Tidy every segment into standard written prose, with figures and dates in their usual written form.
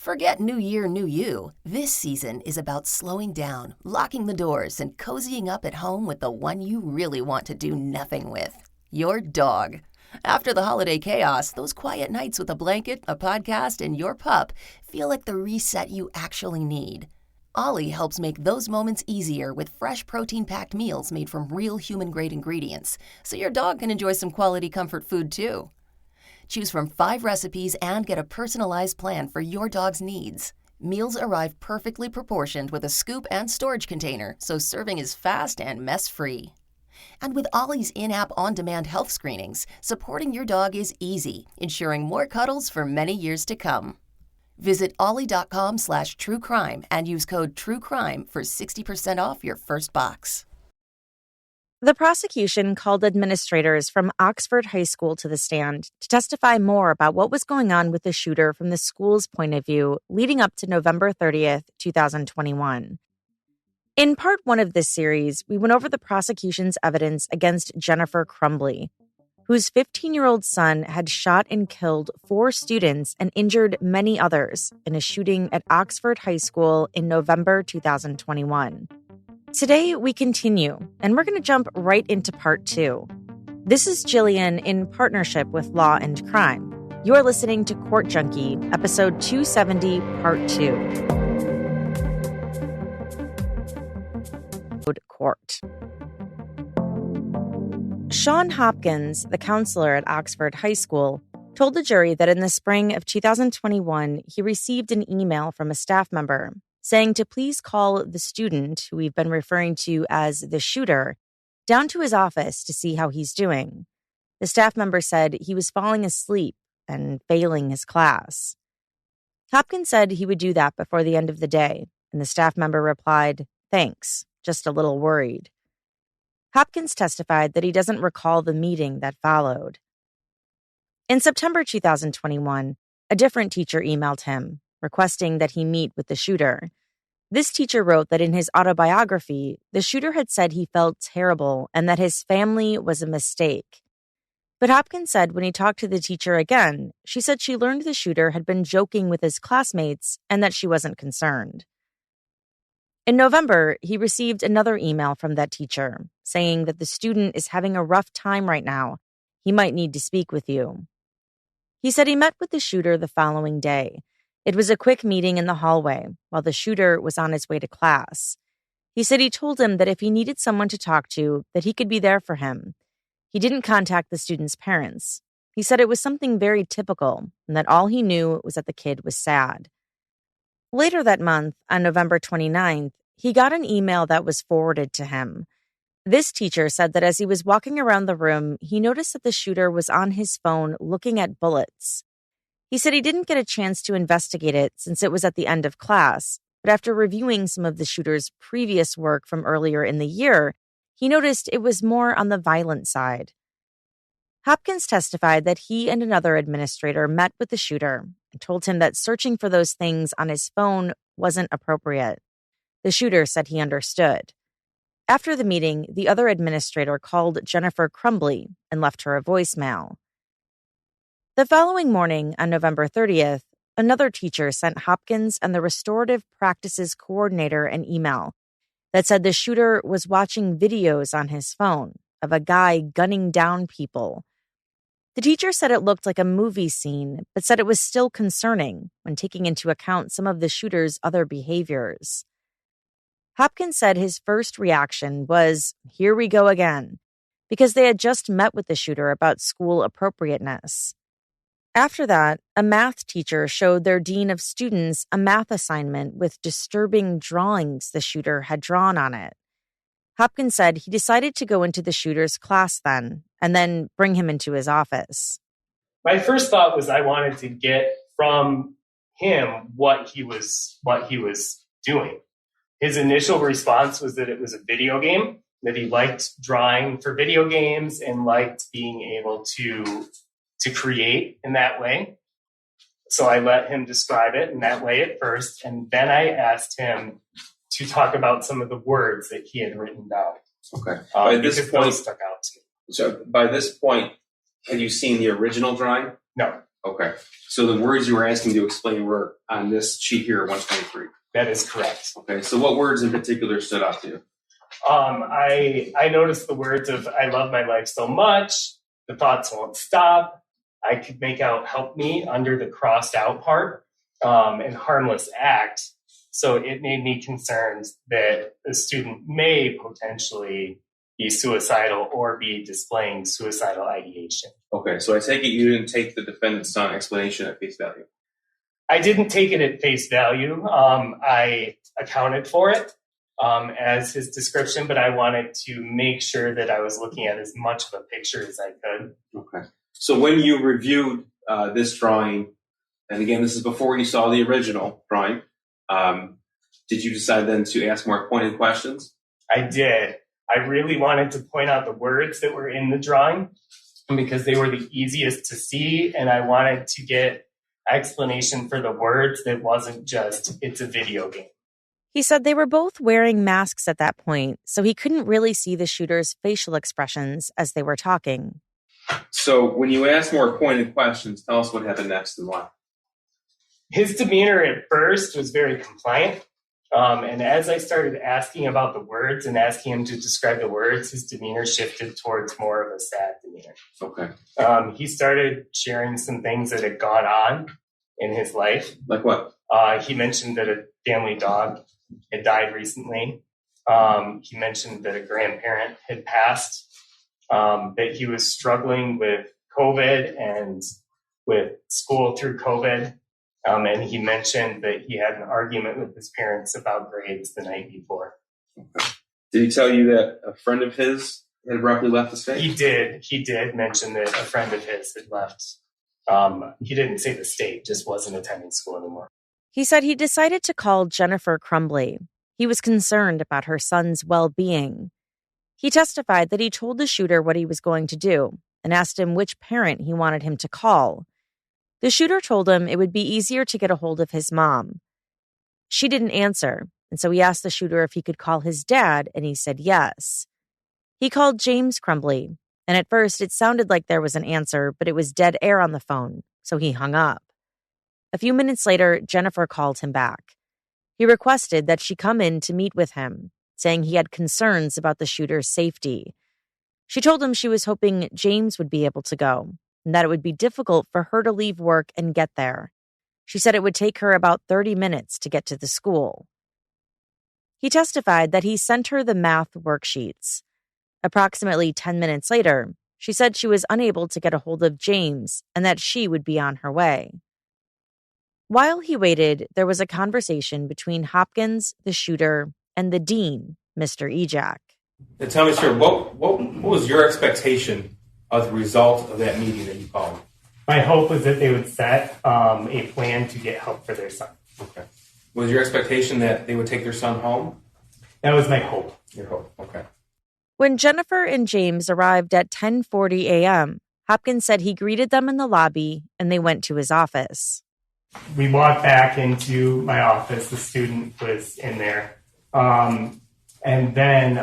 Forget New Year, New You. This season is about slowing down, locking the doors, and cozying up at home with the one you really want to do nothing with. Your dog. After the holiday chaos, those quiet nights with a blanket, a podcast, and your pup feel like the reset you actually need. Ollie helps make those moments easier with fresh protein-packed meals made from real human-grade ingredients, so your dog can enjoy some quality comfort food too. Choose from 5 recipes and get a personalized plan for your dog's needs. Meals arrive perfectly proportioned with a scoop and storage container, so serving is fast and mess-free. And with Ollie's in-app on-demand health screenings, supporting your dog is easy, ensuring more cuddles for many years to come. Visit ollie.com/truecrime and use code TRUECRIME for 60% off your first box. The prosecution called administrators from Oxford High School to the stand to testify more about what was going on with the shooter from the school's point of view leading up to November 30th, 2021. In part 1 of this series, we went over the prosecution's evidence against Jennifer Crumbley, whose 15-year-old son had shot and killed 4 students and injured many others in a shooting at Oxford High School in November 2021. Today, we continue, and we're going to jump right into part 2. This is Jillian in partnership with Law and Crime. You are listening to Court Junkie, episode 270, part 2. Court. Sean Hopkins, the counselor at Oxford High School, told the jury that in the spring of 2021, he received an email from a staff member saying to please call the student, who we've been referring to as the shooter, down to his office to see how he's doing. The staff member said he was falling asleep and failing his class. Hopkins said he would do that before the end of the day, and the staff member replied, "Thanks, just a little worried." Hopkins testified that he doesn't recall the meeting that followed. In September 2021, a different teacher emailed him, requesting that he meet with the shooter. This teacher wrote that in his autobiography, the shooter had said he felt terrible and that his family was a mistake. But Hopkins said when he talked to the teacher again, she said she learned the shooter had been joking with his classmates and that she wasn't concerned. In November, he received another email from that teacher saying that the student is having a rough time right now. He might need to speak with you. He said he met with the shooter the following day. It was a quick meeting in the hallway while the shooter was on his way to class. He said he told him that if he needed someone to talk to, that he could be there for him. He didn't contact the student's parents. He said it was something very typical and that all he knew was that the kid was sad. Later that month, on November 29th, he got an email that was forwarded to him. This teacher said that as he was walking around the room, he noticed that the shooter was on his phone looking at bullets. He said he didn't get a chance to investigate it since it was at the end of class, but after reviewing some of the shooter's previous work from earlier in the year, he noticed it was more on the violent side. Hopkins testified that he and another administrator met with the shooter and told him that searching for those things on his phone wasn't appropriate. The shooter said he understood. After the meeting, the other administrator called Jennifer Crumbley and left her a voicemail. The following morning, on November 30th, another teacher sent Hopkins and the restorative practices coordinator an email that said the shooter was watching videos on his phone of a guy gunning down people. The teacher said it looked like a movie scene, but said it was still concerning when taking into account some of the shooter's other behaviors. Hopkins said his first reaction was, "Here we go again," because they had just met with the shooter about school appropriateness. After that, a math teacher showed their dean of students a math assignment with disturbing drawings the shooter had drawn on it. Hopkins said he decided to go into the shooter's class then, and then bring him into his office. My first thought was I wanted to get from him what he was doing. His initial response was that it was a video game, that he liked drawing for video games and liked being able to create in that way. So I let him describe it in that way at first, and then I asked him to talk about some of the words that he had written down. Okay. By this point, stuck out to me. So by this point, had you seen the original drawing? No. Okay. So the words you were asking to explain were on this sheet here, 123. That is correct. Okay. So what words in particular stood out to you? I noticed the words of "I love my life so much," "the thoughts won't stop." I could make out "help me" under the crossed out part, and "harmless act." So it made me concerned that a student may potentially be suicidal or be displaying suicidal ideation. Okay, so I take it you didn't take the defendant's son explanation at face value. I didn't take it at face value. I accounted for it as his description, but I wanted to make sure that I was looking at as much of a picture as I could. Okay. So when you reviewed this drawing, and again, this is before you saw the original drawing, did you decide then to ask more pointed questions? I did. I really wanted to point out the words that were in the drawing because they were the easiest to see, and I wanted to get explanation for the words that wasn't just, "it's a video game." He said they were both wearing masks at that point, so he couldn't really see the shooter's facial expressions as they were talking. So when you asked more pointed questions, tell us what happened next and why. His demeanor at first was very compliant. And as I started asking about the words and asking him to describe the words, his demeanor shifted towards more of a sad demeanor. Okay. He started sharing some things that had gone on in his life. Like what? He mentioned that a family dog had died recently. He mentioned that a grandparent had passed, that he was struggling with COVID and with school through COVID. And he mentioned that he had an argument with his parents about grades the night before. Okay. Did he tell you that a friend of his had abruptly left the state? He did. He did mention that a friend of his had left. He didn't say the state, just wasn't attending school anymore. He said he decided to call Jennifer Crumbley. He was concerned about her son's well-being. He testified that he told the shooter what he was going to do and asked him which parent he wanted him to call. The shooter told him it would be easier to get a hold of his mom. She didn't answer, and so he asked the shooter if he could call his dad, and he said yes. He called James Crumbley, and at first it sounded like there was an answer, but it was dead air on the phone, so he hung up. A few minutes later, Jennifer called him back. He requested that she come in to meet with him, saying he had concerns about the shooter's safety. She told him she was hoping James would be able to go, and that it would be difficult for her to leave work and get there. She said it would take her about 30 minutes to get to the school. He testified that he sent her the math worksheets. Approximately 10 minutes later, she said she was unable to get a hold of James and that she would be on her way. While he waited, there was a conversation between Hopkins, the shooter, and the dean, Mr. Ejak. And tell me, sir, what was your expectation of the result of that meeting that you called? My hope was that they would set a plan to get help for their son. Okay. Was your expectation that they would take their son home? That was my hope. Your hope, okay. When Jennifer and James arrived at 10:40 a.m., Hopkins said he greeted them in the lobby and they went to his office. We walked back into my office. The student was in there. And then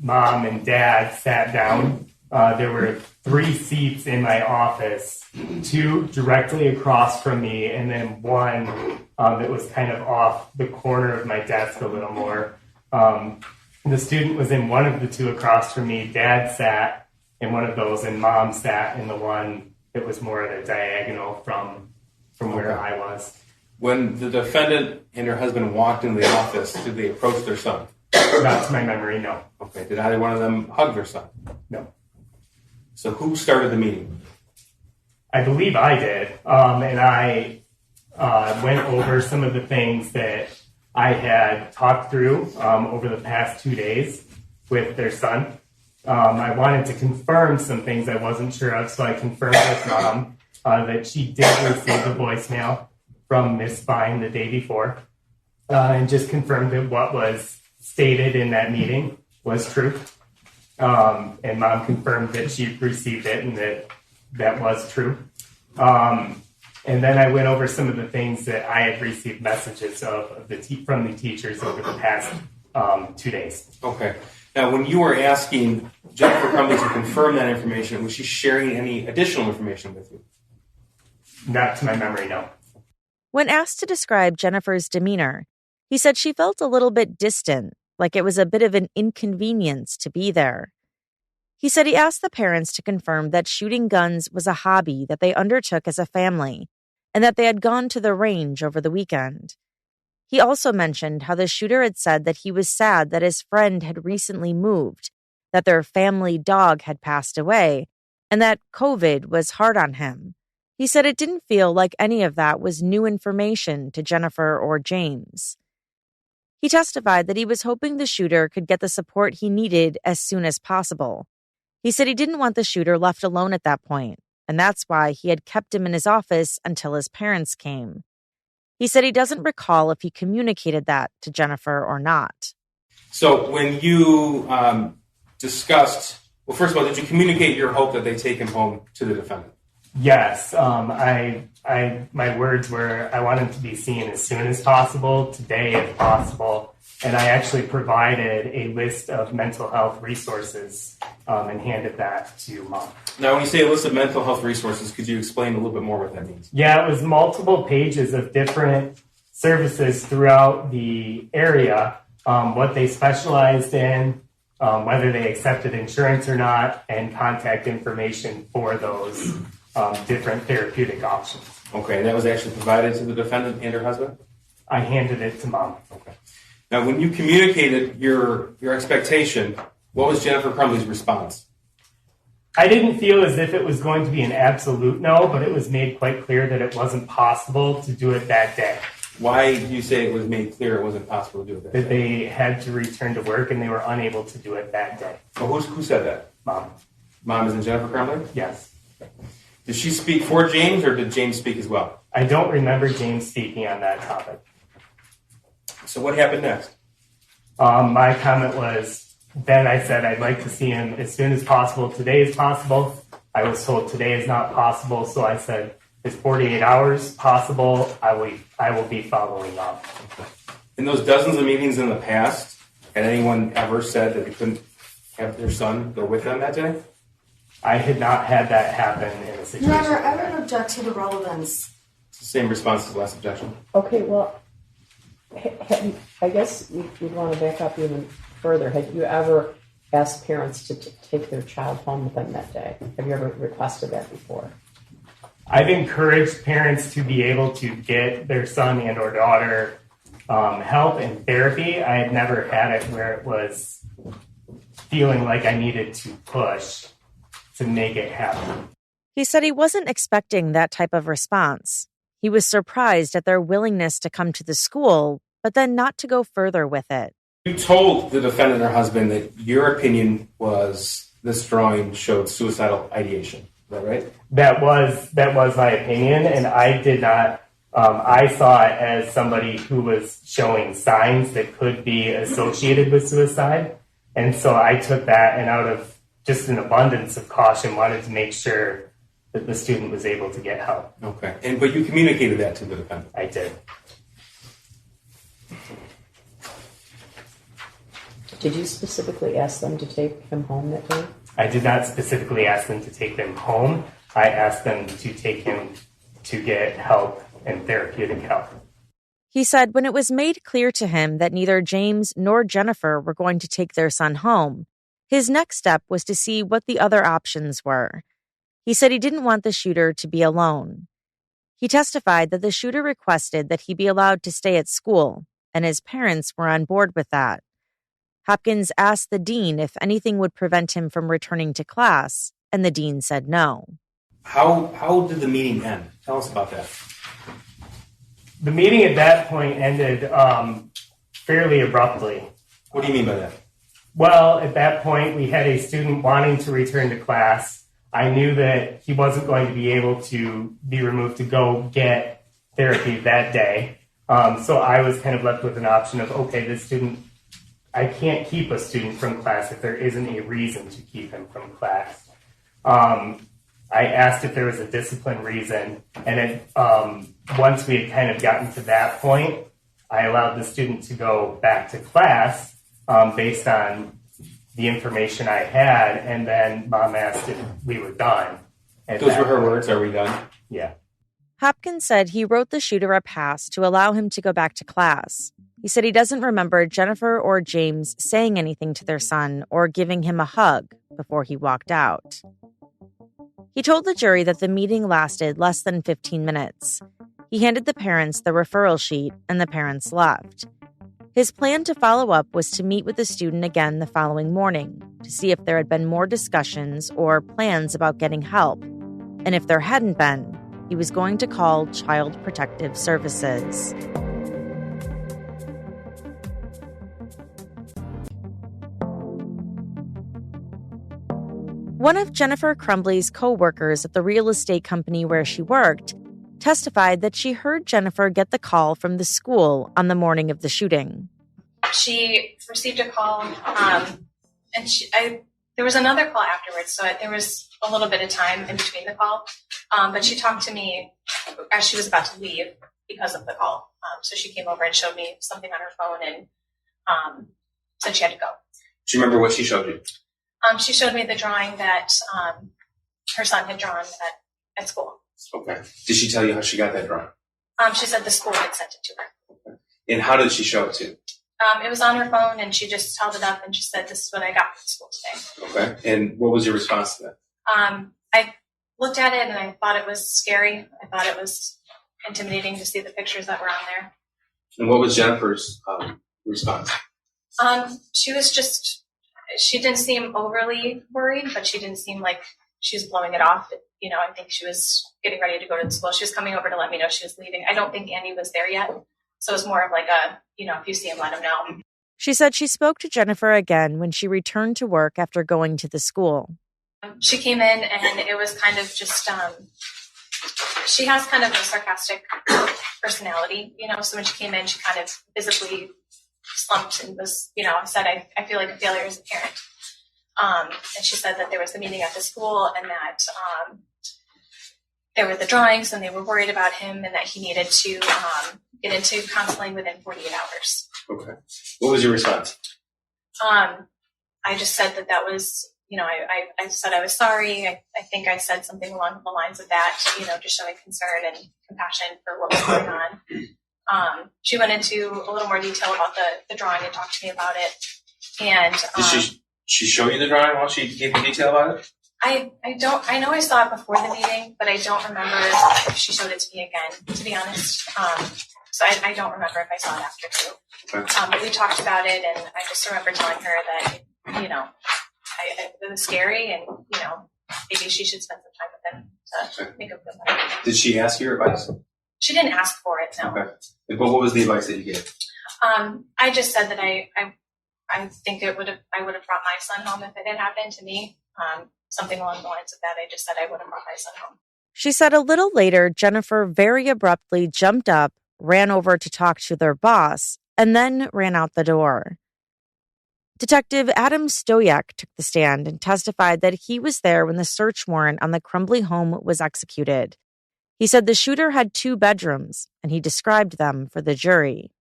Mom and Dad sat down. There were 3 seats in my office, 2 directly across from me, and then one that was kind of off the corner of my desk a little more. The student was in one of the 2 across from me. Dad sat in one of those, and Mom sat in the one that was more at a diagonal from where I was. When the defendant and her husband walked into the office, did they approach their son? Not to my memory, no. Okay. Did either one of them hug their son? No. So who started the meeting? I believe I did. And I went over some of the things that I had talked through over the past 2 days with their son. I wanted to confirm some things I wasn't sure of, so I confirmed with Mom that she did receive a voicemail from Miss Fine the day before, and just confirmed that what was stated in that meeting was true. And Mom confirmed that she received it and that was true. And then I went over some of the things that I had received messages from the teachers over the past 2 days. Okay. Now, when you were asking Jennifer Crumbley to confirm that information, was she sharing any additional information with you? Not to my memory, no. When asked to describe Jennifer's demeanor, he said she felt a little bit distant, like it was a bit of an inconvenience to be there. He said he asked the parents to confirm that shooting guns was a hobby that they undertook as a family and that they had gone to the range over the weekend. He also mentioned how the shooter had said that he was sad that his friend had recently moved, that their family dog had passed away, and that COVID was hard on him. He said it didn't feel like any of that was new information to Jennifer or James. He testified that he was hoping the shooter could get the support he needed as soon as possible. He said he didn't want the shooter left alone at that point, and that's why he had kept him in his office until his parents came. He said he doesn't recall if he communicated that to Jennifer or not. So when you discussed, well, first of all, did you communicate your hope that they take him home to the defendant? Yes, my words were, I want him to be seen as soon as possible, today if possible, and I actually provided a list of mental health resources and handed that to Mom. Now, when you say a list of mental health resources, could you explain a little bit more what that means? Yeah, it was multiple pages of different services throughout the area, what they specialized in, whether they accepted insurance or not, and contact information for those different therapeutic options. Okay, and that was actually provided to the defendant and her husband? I handed it to Mom. Okay. Now, when you communicated your expectation, what was Jennifer Crumbley's response? I didn't feel as if it was going to be an absolute no, but it was made quite clear that it wasn't possible to do it that day. Why do you say it was made clear it wasn't possible to do it that day? That they had to return to work and they were unable to do it that day. Well, who said that? Mom. Mom is in Jennifer Crumbley? Yes. Did she speak for James, or did James speak as well? I don't remember James speaking on that topic. So what happened next? My comment was, then I said I'd like to see him as soon as possible. Today is possible. I was told today is not possible, so I said, is 48 hours possible? I will be following up. In those dozens of meetings in the past, had anyone ever said that they couldn't have their son go with them that day? I had not had that happen in a situation. Never, I would object to the relevance. It's the same response as the last objection. Okay, well, I guess we'd want to back up even further. Had you ever asked parents to take their child home with them that day? Have you ever requested that before? I've encouraged parents to be able to get their son and or daughter help and therapy. I had never had it where it was feeling like I needed to push to make it happen. He said he wasn't expecting that type of response. He was surprised at their willingness to come to the school, but then not to go further with it. You told the defendant or husband that your opinion was this drawing showed suicidal ideation. Is that right? That was my opinion, and I did not. I saw it as somebody who was showing signs that could be associated with suicide, and so I took that, and out of just an abundance of caution, wanted to make sure that the student was able to get help. Okay, but you communicated that to the defendant. I did. Did you specifically ask them to take him home that day? I did not specifically ask them to take them home. I asked them to take him to get help and therapeutic help. He said when it was made clear to him that neither James nor Jennifer were going to take their son home, his next step was to see what the other options were. He said he didn't want the shooter to be alone. He testified that the shooter requested that he be allowed to stay at school, and his parents were on board with that. Hopkins asked the dean if anything would prevent him from returning to class, and the dean said no. How did the meeting end? Tell us about that. The meeting at that point ended fairly abruptly. What do you mean by that? Well, at that point, we had a student wanting to return to class. I knew that he wasn't going to be able to be removed to go get therapy that day. So I was kind of left with an option of, okay, this student, I can't keep a student from class if there isn't a reason to keep him from class. I asked if there was a discipline reason, and once we had kind of gotten to that point, I allowed the student to go back to class based on the information I had, and then Mom asked if we were done. Those were her words, are we done? Yeah. Hopkins said he wrote the shooter a pass to allow him to go back to class. He said he doesn't remember Jennifer or James saying anything to their son or giving him a hug before he walked out. He told the jury that the meeting lasted less than 15 minutes. He handed the parents the referral sheet and the parents left. His plan to follow up was to meet with the student again the following morning to see if there had been more discussions or plans about getting help. And if there hadn't been, he was going to call Child Protective Services. One of Jennifer Crumbley's co-workers at the real estate company where she worked testified that she heard Jennifer get the call from the school on the morning of the shooting. She received a call, and there was another call afterwards, so there was a little bit of time in between the call. But she talked to me as she was about to leave because of the call. So she came over and showed me something on her phone and said she had to go. Do you remember what she showed you? She showed me the drawing that her son had drawn at school. Okay. Did she tell you how she got that drawing? She said the school had sent it to her. Okay. And how did she show it to you? It was on her phone, and she just held it up and she said, "This is what I got from school today." Okay. And what was your response to that? I looked at it and I thought it was scary. I thought it was intimidating to see the pictures that were on there. And what was Jennifer's response? She didn't seem overly worried, but she didn't seem like she was blowing it off. I think she was getting ready to go to the school. She was coming over to let me know she was leaving. I don't think Andy was there yet. So it was more of like if you see him, let him know. She said she spoke to Jennifer again when she returned to work after going to the school. She came in and it was kind of just, she has kind of a sarcastic personality, so when she came in, she kind of visibly slumped and was, said, I feel like a failure as a parent. And she said that there was the meeting at the school and that there were the drawings and they were worried about him and that he needed to get into counseling within 48 hours. Okay. What was your response? I just said that was, I said I was sorry. I think I said something along the lines of that, just showing concern and compassion for what was going on. She went into a little more detail about the drawing and talked to me about it. And did she show you the drawing while she gave you detail about it? I know I saw it before the meeting, but I don't remember if she showed it to me again, to be honest. So I don't remember if I saw it after too. Okay. But we talked about it, and I just remember telling her that, it was scary, and, maybe she should spend some time with him to make him feel better. Did she ask your advice? She didn't ask for it, no. Okay. But what was the advice that you gave? I just said that I think I would have brought my son home if it had happened to me. Something along the lines of that. I just said I would have brought my son home. She said a little later, Jennifer very abruptly jumped up, ran over to talk to their boss, and then ran out the door. Detective Adam Stoyak took the stand and testified that he was there when the search warrant on the Crumbley home was executed. He said the shooter had 2 bedrooms, and he described them for the jury.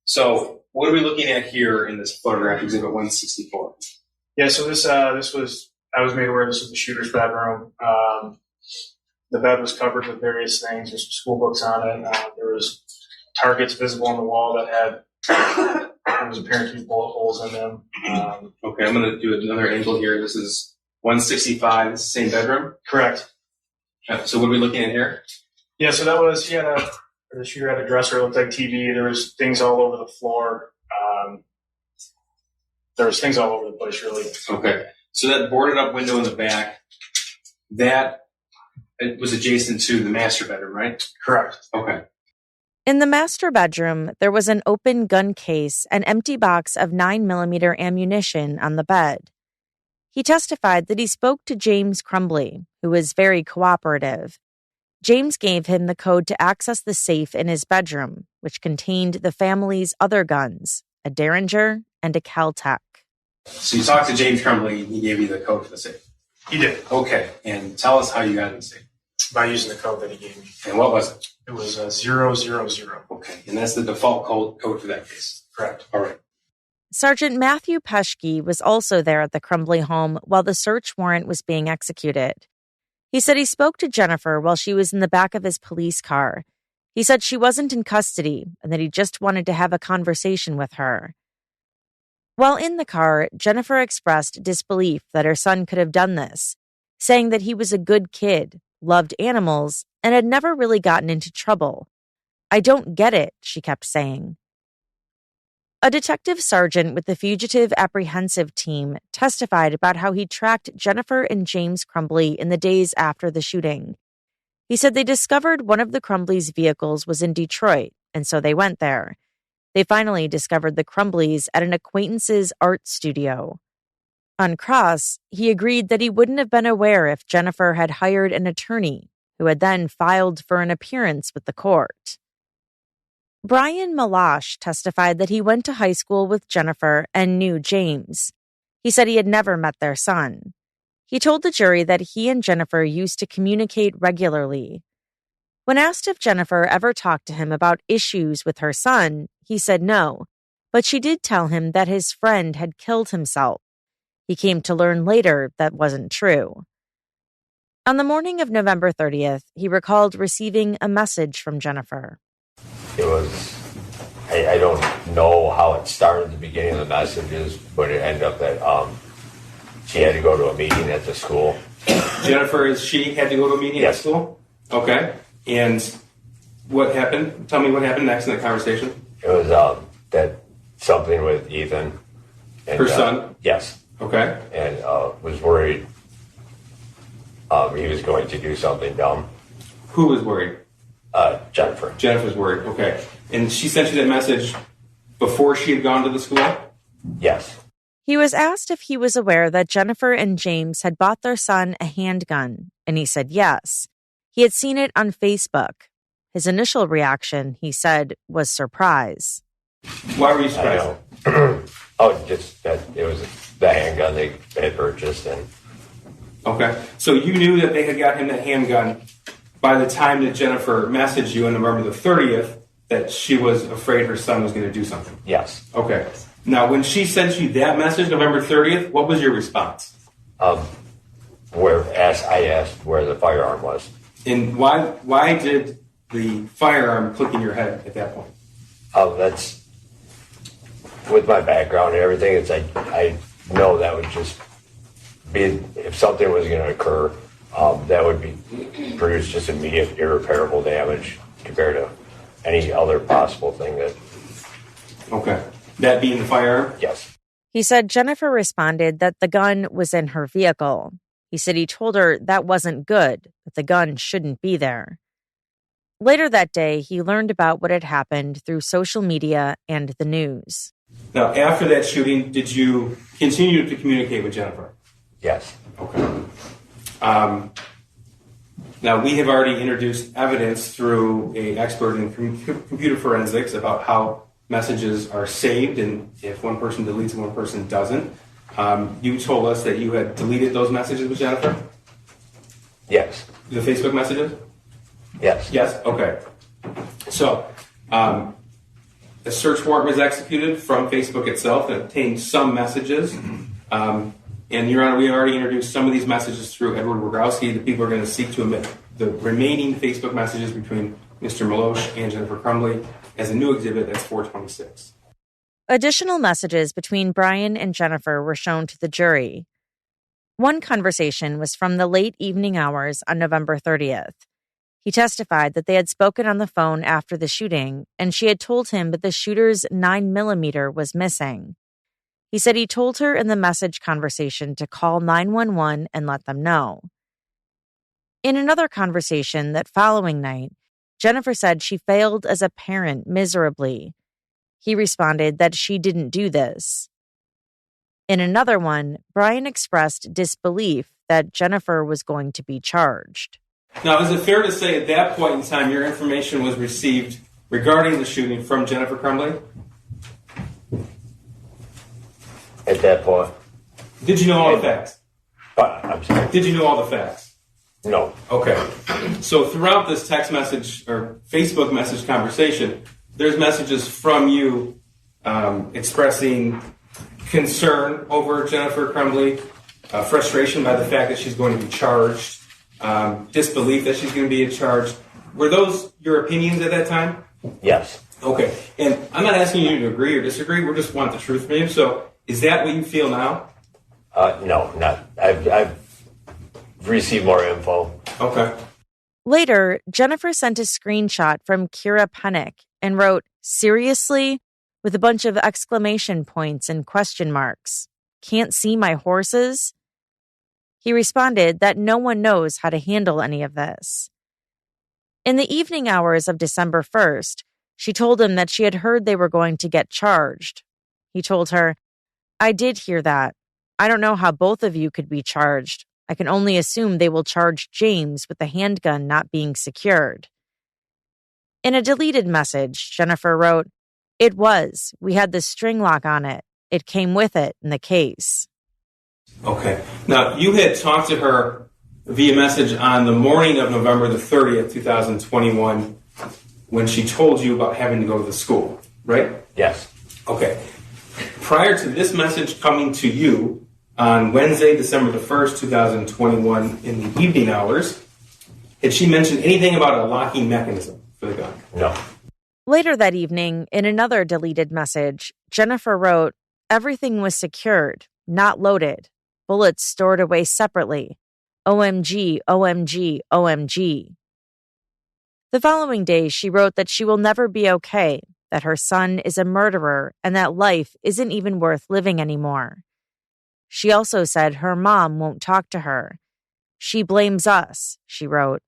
So what are we looking at here in this photograph, Exhibit 164? Yeah, so this was, I was made aware this was the shooter's bedroom. The bed was covered with various things. There's some school books on it. There was targets visible on the wall that had, there was apparent to be bullet holes in them. Okay, I'm going to do another angle here. This is 165, it's the same bedroom? Correct. So what are we looking at here? Yeah, so that was, the shooter had a dresser, it looked like TV. There was things all over the floor. There was things all over the place, really. Okay. So that boarded up window in the back, that it was adjacent to the master bedroom, right? Correct. Okay. In the master bedroom, there was an open gun case, an empty box of 9mm ammunition on the bed. He testified that he spoke to James Crumbley, who was very cooperative. James gave him the code to access the safe in his bedroom, which contained the family's other guns, a Derringer and a Cal-Tech. So you talked to James Crumbley, and he gave you the code for the safe? He did. Okay, and tell us how you got in the safe. By using the code that he gave me. And what was it? It was 000. Okay, and that's the default code for that case? Correct. All right. Sergeant Matthew Peschke was also there at the Crumbley home while the search warrant was being executed. He said he spoke to Jennifer while she was in the back of his police car. He said she wasn't in custody and that he just wanted to have a conversation with her. While in the car, Jennifer expressed disbelief that her son could have done this, saying that he was a good kid, loved animals, and had never really gotten into trouble. "I don't get it," she kept saying. A detective sergeant with the Fugitive Apprehensive Team testified about how he tracked Jennifer and James Crumbley in the days after the shooting. He said they discovered one of the Crumbleys' vehicles was in Detroit, and so they went there. They finally discovered the Crumbleys at an acquaintance's art studio. On cross, he agreed that he wouldn't have been aware if Jennifer had hired an attorney, who had then filed for an appearance with the court. Brian Malash testified that he went to high school with Jennifer and knew James. He said he had never met their son. He told the jury that he and Jennifer used to communicate regularly. When asked if Jennifer ever talked to him about issues with her son, he said no, but she did tell him that his friend had killed himself. He came to learn later that wasn't true. On the morning of November 30th, he recalled receiving a message from Jennifer. It was, I don't know how it started, the beginning of the messages, but it ended up that she had to go to a meeting at the school. Jennifer, she had to go to a meeting at school? Okay. And what happened? Tell me what happened next in the conversation. It was that something with Ethan. And, her son? Yes. Okay. And was worried he was going to do something dumb. Who was worried? Jennifer. Jennifer's worried. Okay. And she sent you that message before she had gone to the school? Yes. He was asked if he was aware that Jennifer and James had bought their son a handgun, and he said yes. He had seen it on Facebook. His initial reaction, he said, was surprise. Why were you surprised? Just that it was the handgun they had purchased. Okay. So you knew that they had got him that handgun by the time that Jennifer messaged you on November the 30th that she was afraid her son was going to do something? Yes. Okay. Now, when she sent you that message, November 30th, what was your response? I asked where the firearm was. And why did the firearm click in your head at that point? That's with my background and everything. It's like I know that would just be, if something was going to occur, that would produce just immediate irreparable damage compared to any other possible thing that. Okay. That being the firearm? Yes. He said Jennifer responded that the gun was in her vehicle. He said he told her that wasn't good, that the gun shouldn't be there. Later that day, he learned about what had happened through social media and the news. Now, after that shooting, did you continue to communicate with Jennifer? Yes. Okay. Now, we have already introduced evidence through an expert in computer forensics about how messages are saved and if one person deletes and one person doesn't. You told us that you had deleted those messages with Jennifer? Yes. The Facebook messages? Yes. Yes? Okay. So, a search warrant was executed from Facebook itself and obtained some messages. And, Your Honor, we already introduced some of these messages through Edward Wogowski. The people are going to seek to omit the remaining Facebook messages between Mr. Malosh and Jennifer Crumbley as a new exhibit. That's 426. Additional messages between Brian and Jennifer were shown to the jury. One conversation was from the late evening hours on November 30th. He testified that they had spoken on the phone after the shooting, and she had told him that the shooter's 9mm was missing. He said he told her in the message conversation to call 911 and let them know. In another conversation that following night, Jennifer said she failed as a parent miserably. He responded that she didn't do this. In another one, Brian expressed disbelief that Jennifer was going to be charged. Now, is it fair to say at that point in time your information was received regarding the shooting from Jennifer Crumbley? At that point. Did you know all the facts? I'm sorry. Did you know all the facts? No. Okay. So throughout this text message or Facebook message conversation, there's messages from you expressing concern over Jennifer Crumbley, frustration by the fact that she's going to be charged, disbelief that she's going to be in charge. Were those your opinions at that time? Yes. Okay. And I'm not asking you to agree or disagree. We just want the truth from you. So is that what you feel now? No, not. I've received more info. Okay. Later, Jennifer sent a screenshot from Keur and wrote, "Seriously?" with a bunch of exclamation points and question marks. "Can't see my horses?" He responded that no one knows how to handle any of this. In the evening hours of December 1st, she told him that she had heard they were going to get charged. He told her, "I did hear that. I don't know how both of you could be charged. I can only assume they will charge James with the handgun not being secured." In a deleted message, Jennifer wrote, "It was. We had the string lock on it. It came with it in the case." Okay. Now, you had talked to her via message on the morning of November the 30th, 2021, when she told you about having to go to the school, right? Yes. Okay. Prior to this message coming to you on Wednesday, December the 1st, 2021, in the evening hours, had she mentioned anything about a locking mechanism for the gun? No. Later that evening, in another deleted message, Jennifer wrote, "Everything was secured, not loaded. Bullets stored away separately. OMG, OMG, OMG." The following day, she wrote that she will never be okay, that her son is a murderer, and that life isn't even worth living anymore. She also said her mom won't talk to her. "She blames us," she wrote.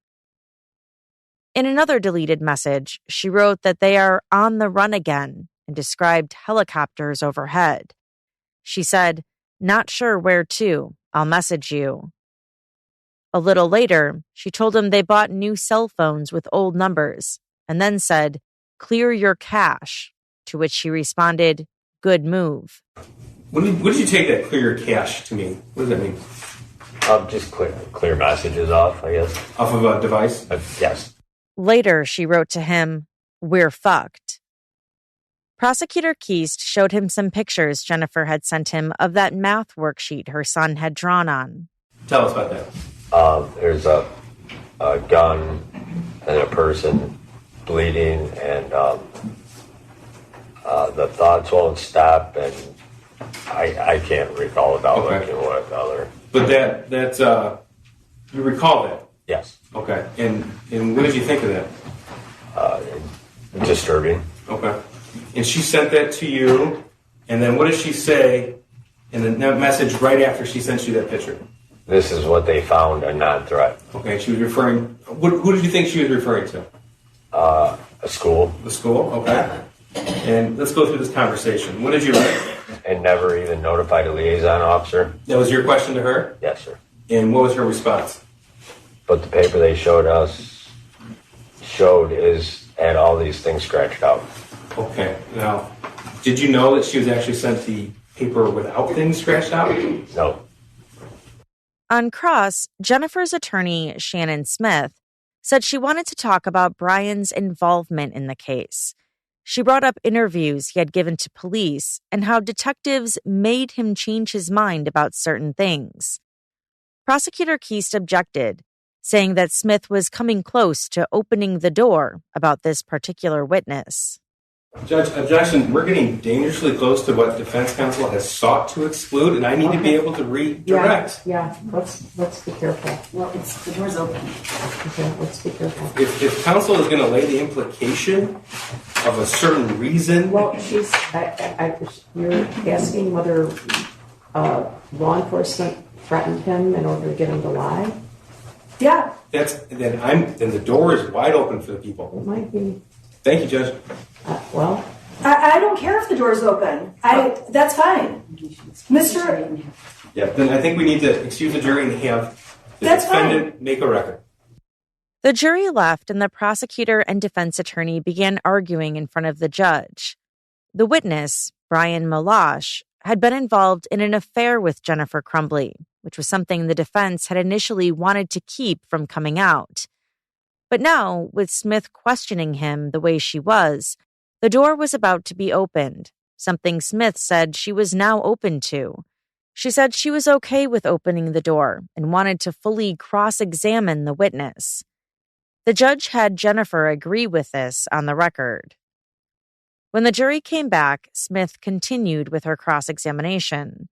In another deleted message, she wrote that they are on the run again and described helicopters overhead. She said, "Not sure where to. I'll message you." A little later, she told him they bought new cell phones with old numbers and then said, "Clear your cache," to which she responded, "Good move." What did you take that clear your cache to mean? What does that mean? Just clear messages off, I guess. Off of a device? Yes. Later, she wrote to him, "We're fucked." Prosecutor Keist showed him some pictures Jennifer had sent him of that math worksheet her son had drawn on. Tell us about that. There's a gun and a person bleeding, and the thoughts won't stop, and I can't recall without looking what the other. But that's you recall that? Yes. Okay. And what did you think of that? Disturbing. Okay. And she sent that to you, and then what did she say in the message right after she sent you that picture? This is what they found, a non-threat. Okay, she was referring. Who did you think she was referring to? A school. The school. Okay. And let's go through this conversation. What did you write? And never even notified a liaison officer. That was your question to her? Yes, sir. And what was her response? But the paper they showed had all these things scratched out. Okay. Now, did you know that she was actually sent the paper without things scratched out? No. On cross, Jennifer's attorney, Shannon Smith, said she wanted to talk about Brian's involvement in the case. She brought up interviews he had given to police and how detectives made him change his mind about certain things. Prosecutor Keist objected, saying that Smith was coming close to opening the door about this particular witness. Judge, objection. We're getting dangerously close to what defense counsel has sought to exclude, and I need to be able to redirect. Yeah. Let's be careful. Well, the door's open. Okay, let's be careful. If counsel is going to lay the implication of a certain reason, Well, you're asking whether law enforcement threatened him in order to get him to lie? Yeah. then the door is wide open for the people. It might be. Thank you, Judge. Well, I don't care if the door's open. That's fine. Mr. Yeah, then I think we need to excuse the jury and have the That's defendant make a record. The jury left and the prosecutor and defense attorney began arguing in front of the judge. The witness, Brian Malash, had been involved in an affair with Jennifer Crumbley, which was something the defense had initially wanted to keep from coming out. But now, with Smith questioning him the way she was, the door was about to be opened, something Smith said she was now open to. She said she was okay with opening the door and wanted to fully cross-examine the witness. The judge had Jennifer agree with this on the record. When the jury came back, Smith continued with her cross-examination.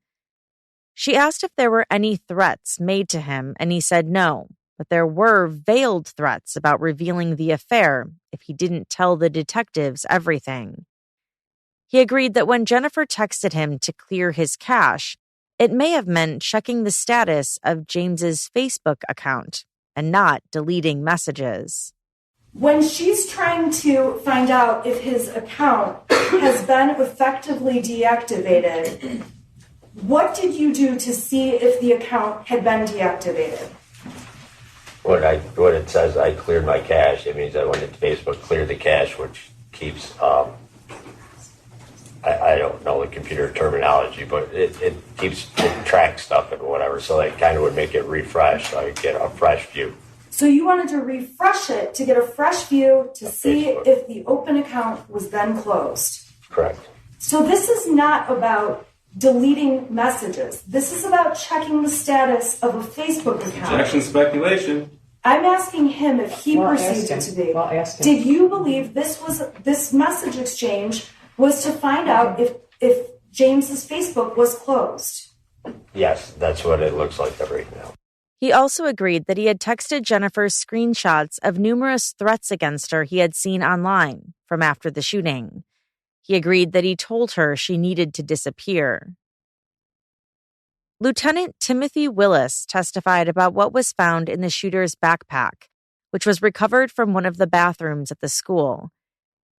She asked if there were any threats made to him, and he said no, but there were veiled threats about revealing the affair if he didn't tell the detectives everything. He agreed that when Jennifer texted him to clear his cache, it may have meant checking the status of James's Facebook account and not deleting messages. When she's trying to find out if his account has been effectively deactivated, what did you do to see if the account had been deactivated? What it says, I cleared my cache. It means I went into Facebook, cleared the cache, which keeps, I don't know the computer terminology, but it tracks stuff and whatever. So that kind of would make it refresh, so I get a fresh view. So you wanted to refresh it to get a fresh view to see if the open account was then closed. Correct. So this is not about deleting messages. This is about checking the status of a Facebook account. Objection, speculation. I'm asking him if he perceived it to be. Did you believe this message exchange was to find out if James's Facebook was closed? Yes, that's what it looks like right now. He also agreed that he had texted Jennifer screenshots of numerous threats against her he had seen online from after the shooting. He agreed that he told her she needed to disappear. Lieutenant Timothy Willis testified about what was found in the shooter's backpack, which was recovered from one of the bathrooms at the school.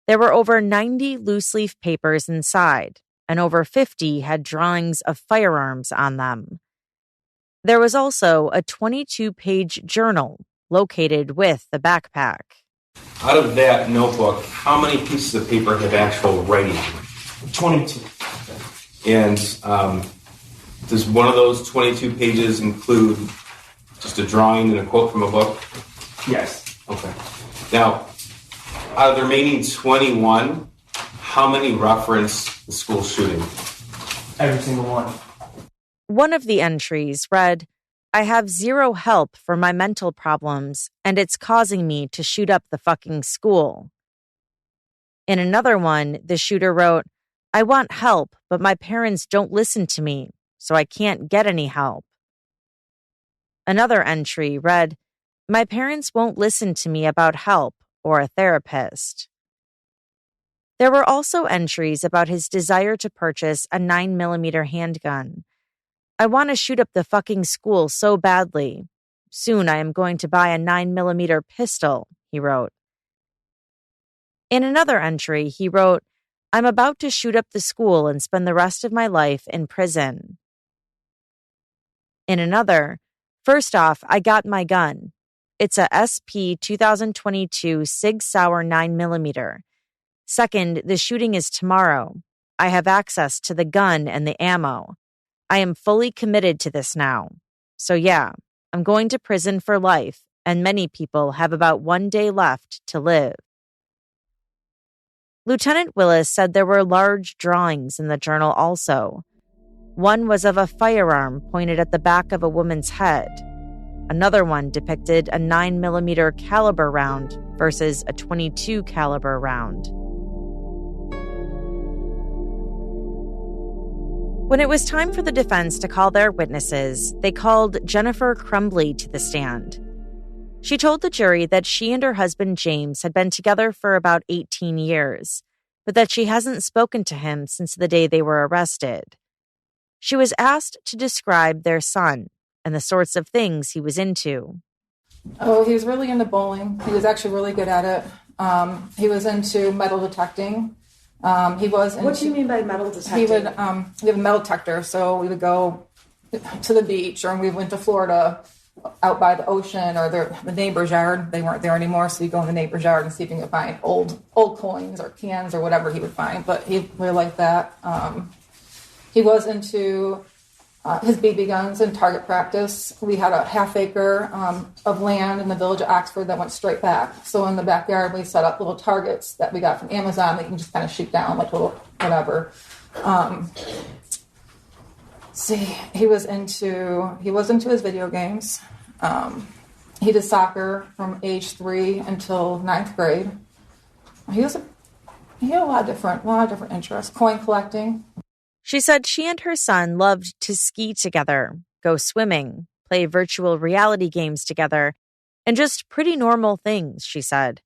There were over 90 loose-leaf papers inside, and over 50 had drawings of firearms on them. There was also a 22-page journal located with the backpack. Out of that notebook, how many pieces of paper have actual writing? 22. And does one of those 22 pages include just a drawing and a quote from a book? Yes. Okay. Now, out of the remaining 21, how many reference the school shooting? Every single one. One of the entries read, "I have zero help for my mental problems, and it's causing me to shoot up the fucking school." In another one, the shooter wrote, "I want help, but my parents don't listen to me, so I can't get any help." Another entry read, "My parents won't listen to me about help or a therapist." There were also entries about his desire to purchase a 9mm handgun. "I want to shoot up the fucking school so badly. Soon I am going to buy a 9mm pistol," he wrote. In another entry, he wrote, "I'm about to shoot up the school and spend the rest of my life in prison." In another, "First off, I got my gun. It's a SP 2022 Sig Sauer 9mm. Second, the shooting is tomorrow. I have access to the gun and the ammo. I am fully committed to this now. So yeah, I'm going to prison for life, and many people have about 1 day left to live." Lieutenant Willis said there were large drawings in the journal also. One was of a firearm pointed at the back of a woman's head. Another one depicted a 9mm caliber round versus a .22 caliber round. When it was time for the defense to call their witnesses, they called Jennifer Crumbley to the stand. She told the jury that she and her husband James had been together for about 18 years, but that she hasn't spoken to him since the day they were arrested. She was asked to describe their son and the sorts of things he was into. Oh, he was really into bowling. He was actually really good at it. He was into metal detecting. What do you mean by metal detecting? He would, we have a metal detector, so we would go to the beach, or we went to Florida out by the ocean, or the neighbor's yard. They weren't there anymore, so you go in the neighbor's yard and see if you can find old coins or cans or whatever he would find. But he really liked that. He was into his BB guns and target practice. We had a half acre of land in the village of Oxford that went straight back. So in the backyard, we set up little targets that we got from Amazon that you can just kind of shoot down, like little whatever. See, he was into his video games. He did soccer from age 3 until 9th grade. He had a lot of different interests. Coin collecting. She said she and her son loved to ski together, go swimming, play virtual reality games together, and just pretty normal things, she said.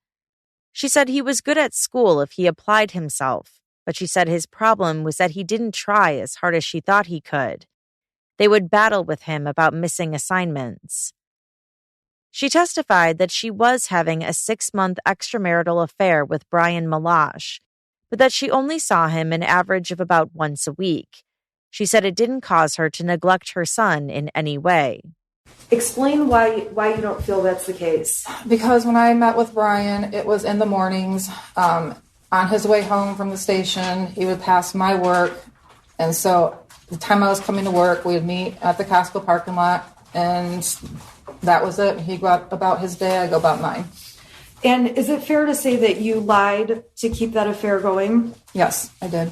She said he was good at school if he applied himself, but she said his problem was that he didn't try as hard as she thought he could. They would battle with him about missing assignments. She testified that she was having a 6-month extramarital affair with Brian Malash, but that she only saw him an average of about once a week. She said it didn't cause her to neglect her son in any way. Explain why you don't feel that's the case. Because when I met with Brian, it was in the mornings. On his way home from the station, he would pass my work. And so the time I was coming to work, we would meet at the Costco parking lot. And that was it. He'd go out about his day, I'd go about mine. And is it fair to say that you lied to keep that affair going? Yes, I did.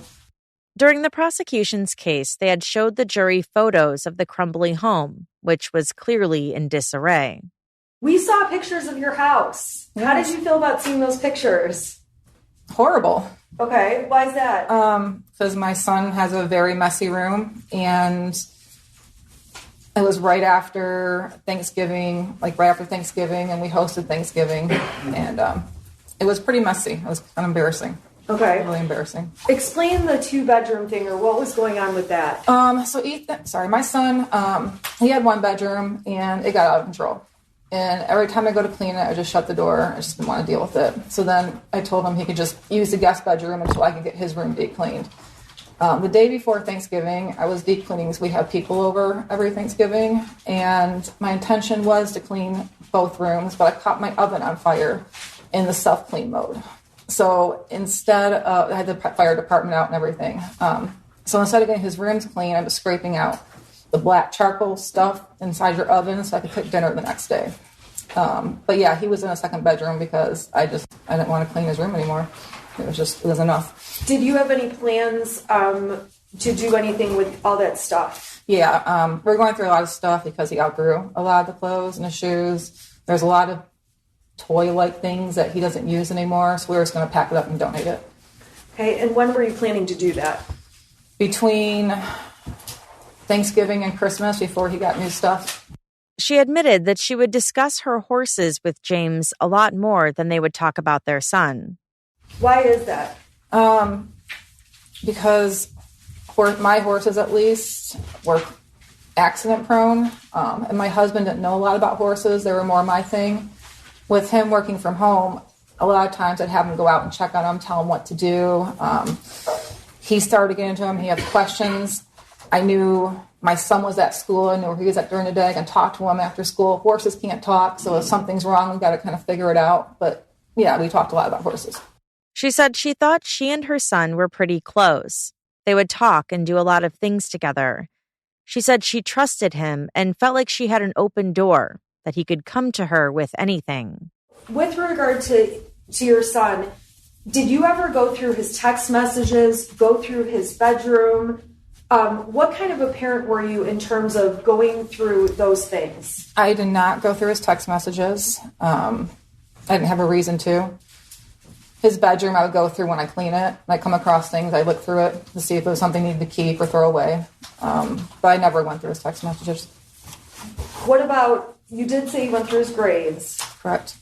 During the prosecution's case, they had showed the jury photos of the Crumbley home, which was clearly in disarray. We saw pictures of your house. Yes. How did you feel about seeing those pictures? Horrible. Okay, why is that? Because my son has a very messy room, and it was right after Thanksgiving, and we hosted Thanksgiving, and it was pretty messy. It was kind of embarrassing. Okay. Really embarrassing. Explain the 2-bedroom thing, or what was going on with that? My son, he had 1 bedroom, and it got out of control. And every time I go to clean it, I just shut the door. I just didn't want to deal with it. So then I told him he could just use the guest bedroom until I could get his room deep cleaned. The day before Thanksgiving, I was deep cleaning because we have people over every Thanksgiving. And my intention was to clean both rooms, but I caught my oven on fire in the self-clean mode. So instead of, I had the fire department out and everything. So instead of getting his rooms clean, I was scraping out the black charcoal stuff inside your oven so I could cook dinner the next day. But yeah, he was in a 2nd bedroom because I didn't want to clean his room anymore. It was enough. Did you have any plans to do anything with all that stuff? Yeah, we're going through a lot of stuff because he outgrew a lot of the clothes and the shoes. There's a lot of toy-like things that he doesn't use anymore, so we were just going to pack it up and donate it. Okay, and when were you planning to do that? Between Thanksgiving and Christmas, before he got new stuff. She admitted that she would discuss her horses with James a lot more than they would talk about their son. Why is that? Because my horses, at least, were accident prone, and my husband didn't know a lot about horses. They were more my thing. With him working from home, a lot of times I'd have him go out and check on him, tell him what to do. He started getting into him. He had questions. I knew my son was at school. I knew where he was at during the day. I can talk to him after school. Horses can't talk, so if something's wrong, we've got to kind of figure it out. But yeah, we talked a lot about horses. She said she thought she and her son were pretty close. They would talk and do a lot of things together. She said she trusted him and felt like she had an open door, that he could come to her with anything. With regard to your son, did you ever go through his text messages, go through his bedroom? What kind of a parent were you in terms of going through those things? I did not go through his text messages. I didn't have a reason to. His bedroom, I would go through when I clean it. I come across things, I look through it to see if there was something I needed to keep or throw away. But I never went through his text messages. What about, you did say you went through his grades. Correct.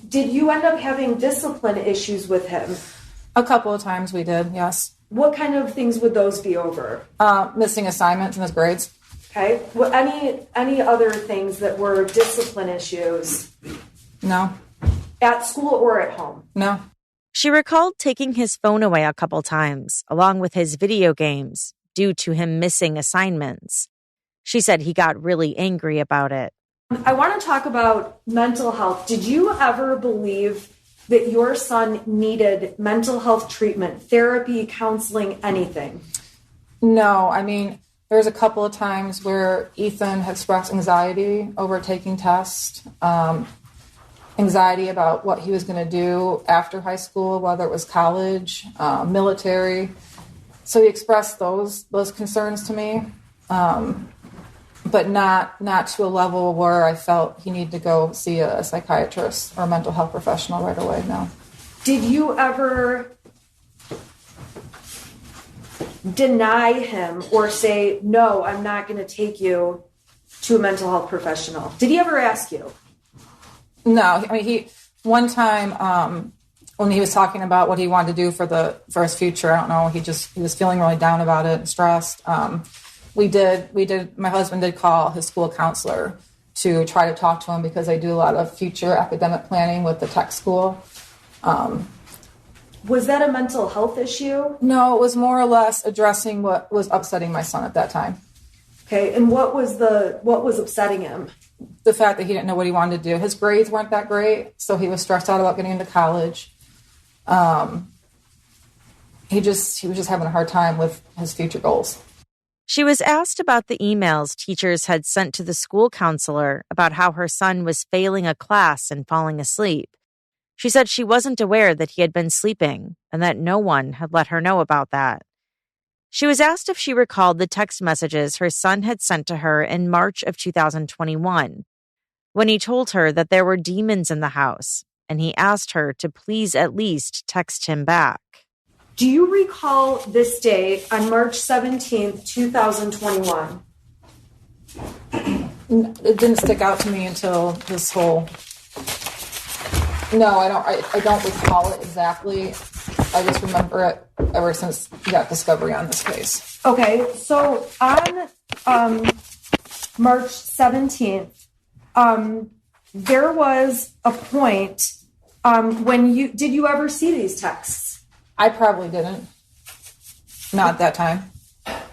Did you end up having discipline issues with him? A couple of times we did, yes. What kind of things would those be over? Missing assignments in his grades. Okay. Well, any other things that were discipline issues? No. At school or at home? No. She recalled taking his phone away a couple times, along with his video games, due to him missing assignments. She said he got really angry about it. I want to talk about mental health. Did you ever believe that your son needed mental health treatment, therapy, counseling, anything? No. I mean, there's a couple of times where Ethan had expressed anxiety over taking tests, anxiety about what he was going to do after high school, whether it was college, military. So he expressed those concerns to me. but not to a level where I felt he needed to go see a psychiatrist or a mental health professional right away. No. Did you ever deny him or say, no, I'm not going to take you to a mental health professional? Did he ever ask you? No. I mean, one time when he was talking about what he wanted to do for his future, I don't know, he was feeling really down about it and stressed. My husband did call his school counselor to try to talk to him because I do a lot of future academic planning with the tech school. Was that a mental health issue? No, it was more or less addressing what was upsetting my son at that time. Okay, and what was upsetting him? The fact that he didn't know what he wanted to do. His grades weren't that great, so he was stressed out about getting into college. He was just having a hard time with his future goals. She was asked about the emails teachers had sent to the school counselor about how her son was failing a class and falling asleep. She said she wasn't aware that he had been sleeping and that no one had let her know about that. She was asked if she recalled the text messages her son had sent to her in March of 2021, when he told her that there were demons in the house, and he asked her to please at least text him back. Do you recall this day on March 17th, 2021? It didn't stick out to me until this whole... No, I don't recall it exactly. I just remember it ever since we got discovery on this case. Okay, so on March 17th, there was a point when did you ever see these texts? I probably didn't. Not at that time.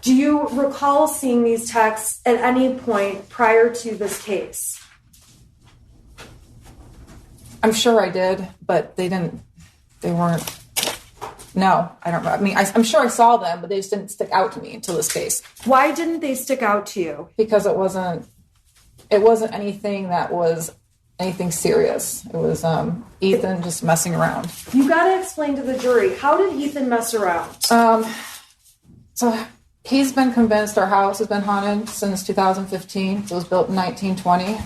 Do you recall seeing these texts at any point prior to this case? I'm sure I did, but they weren't. No, I don't know. I mean, I'm sure I saw them, but they just didn't stick out to me until this case. Why didn't they stick out to you? Because it wasn't anything that was anything serious. It was Ethan just messing around. You got to explain to the jury, how did Ethan mess around? So he's been convinced our house has been haunted since 2015. It was built in 1920.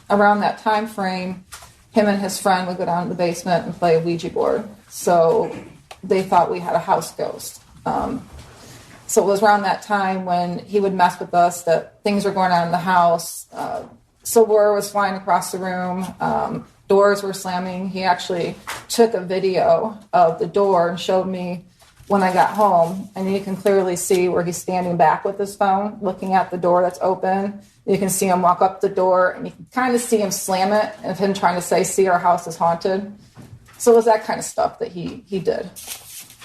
Around that time frame, him and his friend would go down to the basement and play a Ouija board. So they thought we had a house ghost. So it was around that time when he would mess with us that things were going on in the house. Silverware was flying across the room. Doors were slamming. He actually took a video of the door and showed me when I got home. And you can clearly see where he's standing back with his phone, looking at the door that's open. You can see him walk up the door, and you can kind of see him slam it, and him trying to say, see, our house is haunted. So it was that kind of stuff that he did.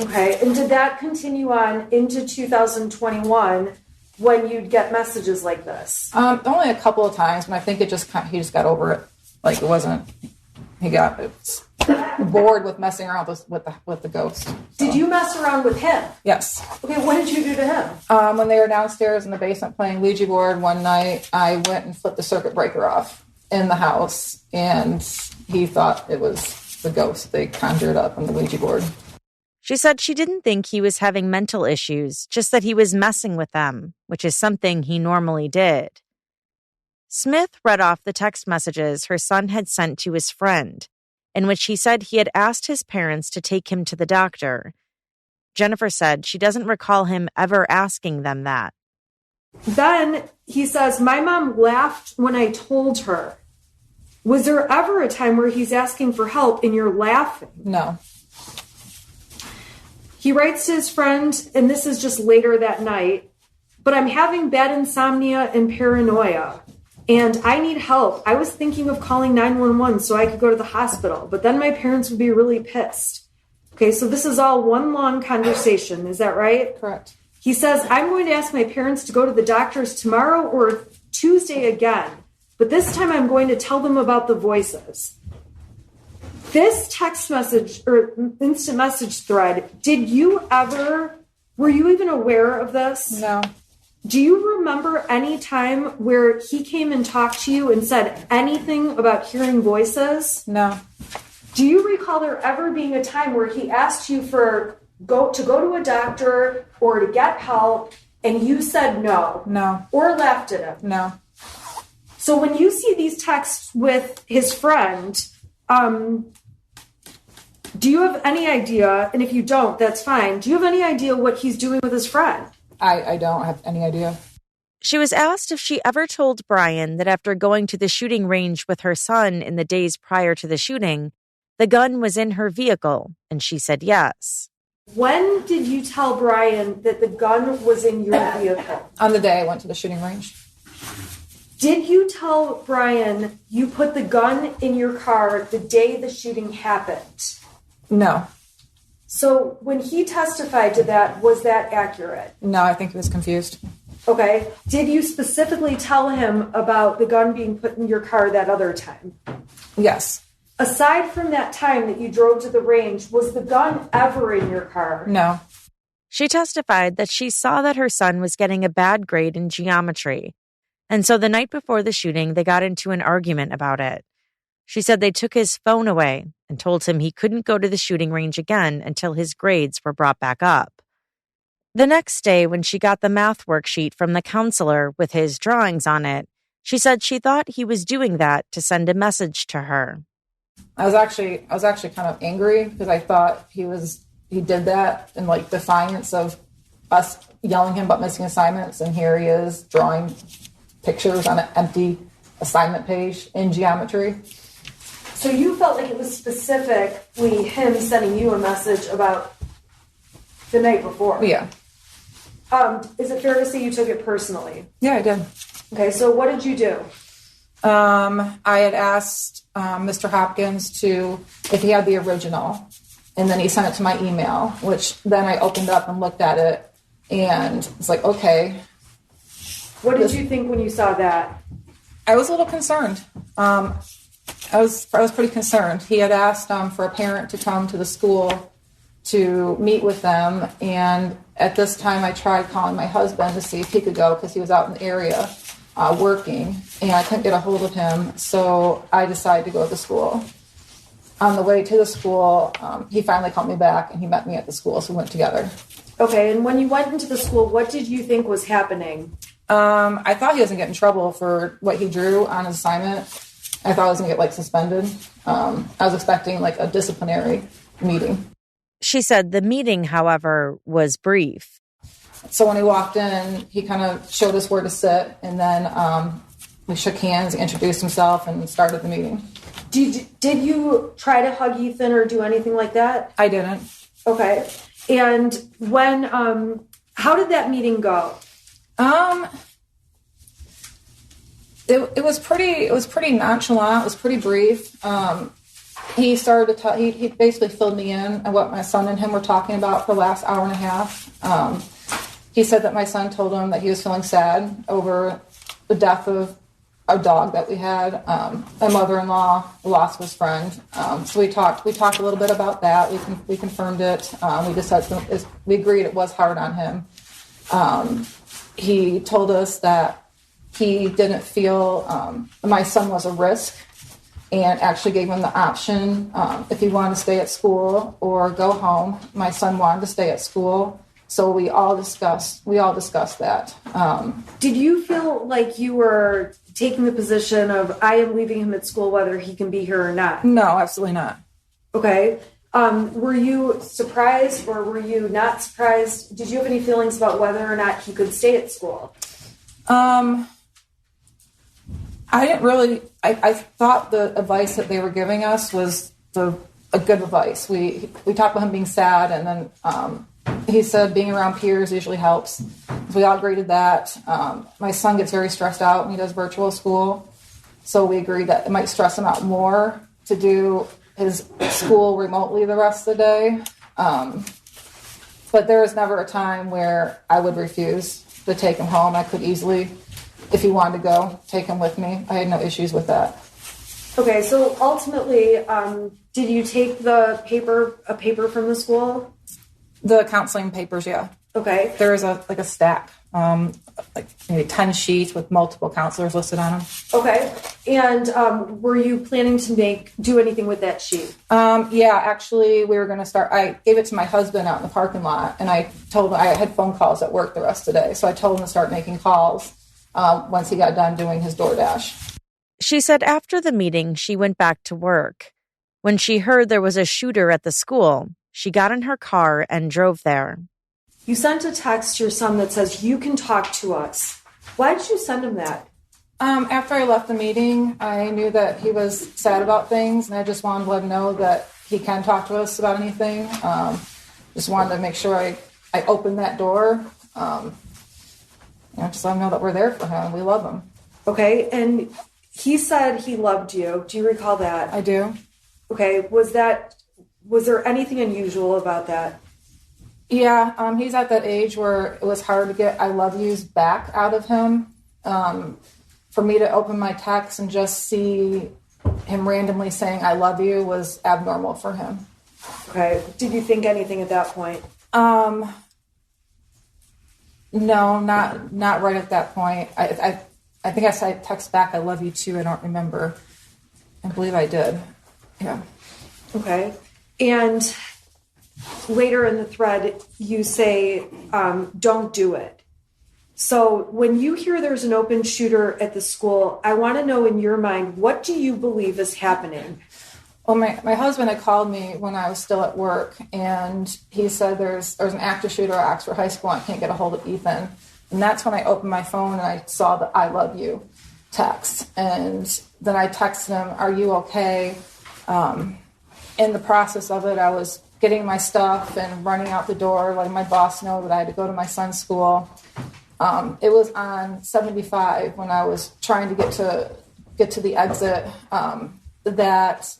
Okay, and did that continue on into 2021 when you'd get messages like this? Only a couple of times, and I think he just got over it. Like, it wasn't, he got bored with messing around with the ghost. So. Did you mess around with him? Yes. Okay, what did you do to him? When they were downstairs in the basement playing Ouija board one night, I went and flipped the circuit breaker off in the house, and he thought it was the ghost they conjured up on the Ouija board. She said she didn't think he was having mental issues, just that he was messing with them, which is something he normally did. Smith read off the text messages her son had sent to his friend, in which he said he had asked his parents to take him to the doctor. Jennifer said she doesn't recall him ever asking them that. Then he says, my mom laughed when I told her. Was there ever a time where he's asking for help and you're laughing? No. He writes to his friend, and this is just later that night, but I'm having bad insomnia and paranoia. And I need help. I was thinking of calling 911 so I could go to the hospital, but then my parents would be really pissed. Okay, so this is all one long conversation. Is that right? Correct. He says, I'm going to ask my parents to go to the doctors tomorrow or Tuesday again, but this time I'm going to tell them about the voices. This text message or instant message thread, were you even aware of this? No. Do you remember any time where he came and talked to you and said anything about hearing voices? No. Do you recall there ever being a time where he asked you to go to a doctor or to get help and you said no. No. Or laughed at him. No. So when you see these texts with his friend, do you have any idea, and if you don't, that's fine, do you have any idea what he's doing with his friend? I don't have any idea. She was asked if she ever told Brian that after going to the shooting range with her son in the days prior to the shooting, the gun was in her vehicle, and she said yes. When did you tell Brian that the gun was in your vehicle? On the day I went to the shooting range. Did you tell Brian you put the gun in your car the day the shooting happened? No. So when he testified to that, was that accurate? No, I think he was confused. Okay. Did you specifically tell him about the gun being put in your car that other time? Yes. Aside from that time that you drove to the range, was the gun ever in your car? No. She testified that she saw that her son was getting a bad grade in geometry. And so the night before the shooting, they got into an argument about it. She said they took his phone away and told him he couldn't go to the shooting range again until his grades were brought back up. The next day, when she got the math worksheet from the counselor with his drawings on it, she said she thought he was doing that to send a message to her. I was actually kind of angry because I thought he did that in like defiance of us yelling him about missing assignments, and here he is drawing pictures on an empty assignment page in geometry. So you felt like it was specifically him sending you a message about the night before? Yeah. Is it fair to say you took it personally? Yeah, I did. Okay, so what did you do? I had asked Mr. Hopkins if he had the original, and then he sent it to my email, which then I opened up and looked at it, and it's like, okay. What did you think when you saw that? I was a little concerned. I was pretty concerned. He had asked for a parent to come to the school to meet with them, and at this time I tried calling my husband to see if he could go because he was out in the area working, and I couldn't get a hold of him, so I decided to go to the school. On the way to the school, he finally called me back, and he met me at the school, so we went together. Okay, and when you went into the school, what did you think was happening? I thought he was going to get in trouble for what he drew on his assignment. I thought I was going to get, suspended. I was expecting, a disciplinary meeting. She said the meeting, however, was brief. So when he walked in, he kind of showed us where to sit, and then we shook hands, introduced himself, and started the meeting. Did you try to hug Ethan or do anything like that? I didn't. Okay. And when, how did that meeting go? It was pretty nonchalant. It was pretty brief. He started to tell, he basically filled me in on what my son and him were talking about for the last hour and a half. He said that my son told him that he was feeling sad over the death of a dog that we had. My mother-in-law lost of his friend. So we talked a little bit about that. We confirmed it. We just said we agreed it was hard on him. He told us that he didn't feel my son was a risk, and actually gave him the option if he wanted to stay at school or go home. My son wanted to stay at school, so we all discussed that. Did you feel like you were taking the position of I am leaving him at school whether he can be here or not? No, absolutely not. Okay. Were you surprised or were you not surprised? Did you have any feelings about whether or not he could stay at school? I didn't really. I thought the advice that they were giving us was a good advice. We talked about him being sad, and then he said being around peers usually helps. So we all agreed to that. My son gets very stressed out when he does virtual school, so we agreed that it might stress him out more to do his school remotely the rest of the day. But there was never a time where I would refuse to take him home. I could easily, if he wanted to go, take him with me. I had no issues with that. Okay, so ultimately, did you take a paper from the school? The counseling papers, yeah. Okay. There was a stack, like maybe 10 sheets with multiple counselors listed on them. Okay. And were you planning to do anything with that sheet? Yeah, actually, we were going to start. I gave it to my husband out in the parking lot, and I told him I had phone calls at work the rest of the day, so I told him to start making calls once he got done doing his DoorDash. She said after the meeting, she went back to work. When she heard there was a shooter at the school, she got in her car and drove there. You sent a text to your son that says, "You can talk to us." Why did you send him that? After I left the meeting, I knew that he was sad about things, and I just wanted to let him know that he can talk to us about anything. Just wanted to make sure I opened that door. Just let him know that we're there for him. We love him. Okay, and he said he loved you. Do you recall that? I do. Okay, was there anything unusual about that? Yeah, he's at that age where it was hard to get I love yous back out of him. For me to open my text and just see him randomly saying I love you was abnormal for him. Okay. Did you think anything at that point? No, not right at that point. I think I said text back I love you too. I don't remember. I believe I did. Yeah. Okay. And later in the thread, you say, don't do it. So when you hear there's an open shooter at the school, I want to know in your mind, what do you believe is happening? Well, my husband had called me when I was still at work, and he said there's an active shooter at Oxford High School. I can't get a hold of Ethan. And that's when I opened my phone and I saw the I love you text. And then I texted him, are you okay? In the process of it, I was getting my stuff and running out the door, letting my boss know that I had to go to my son's school. It was on 75 when I was trying to get to the exit that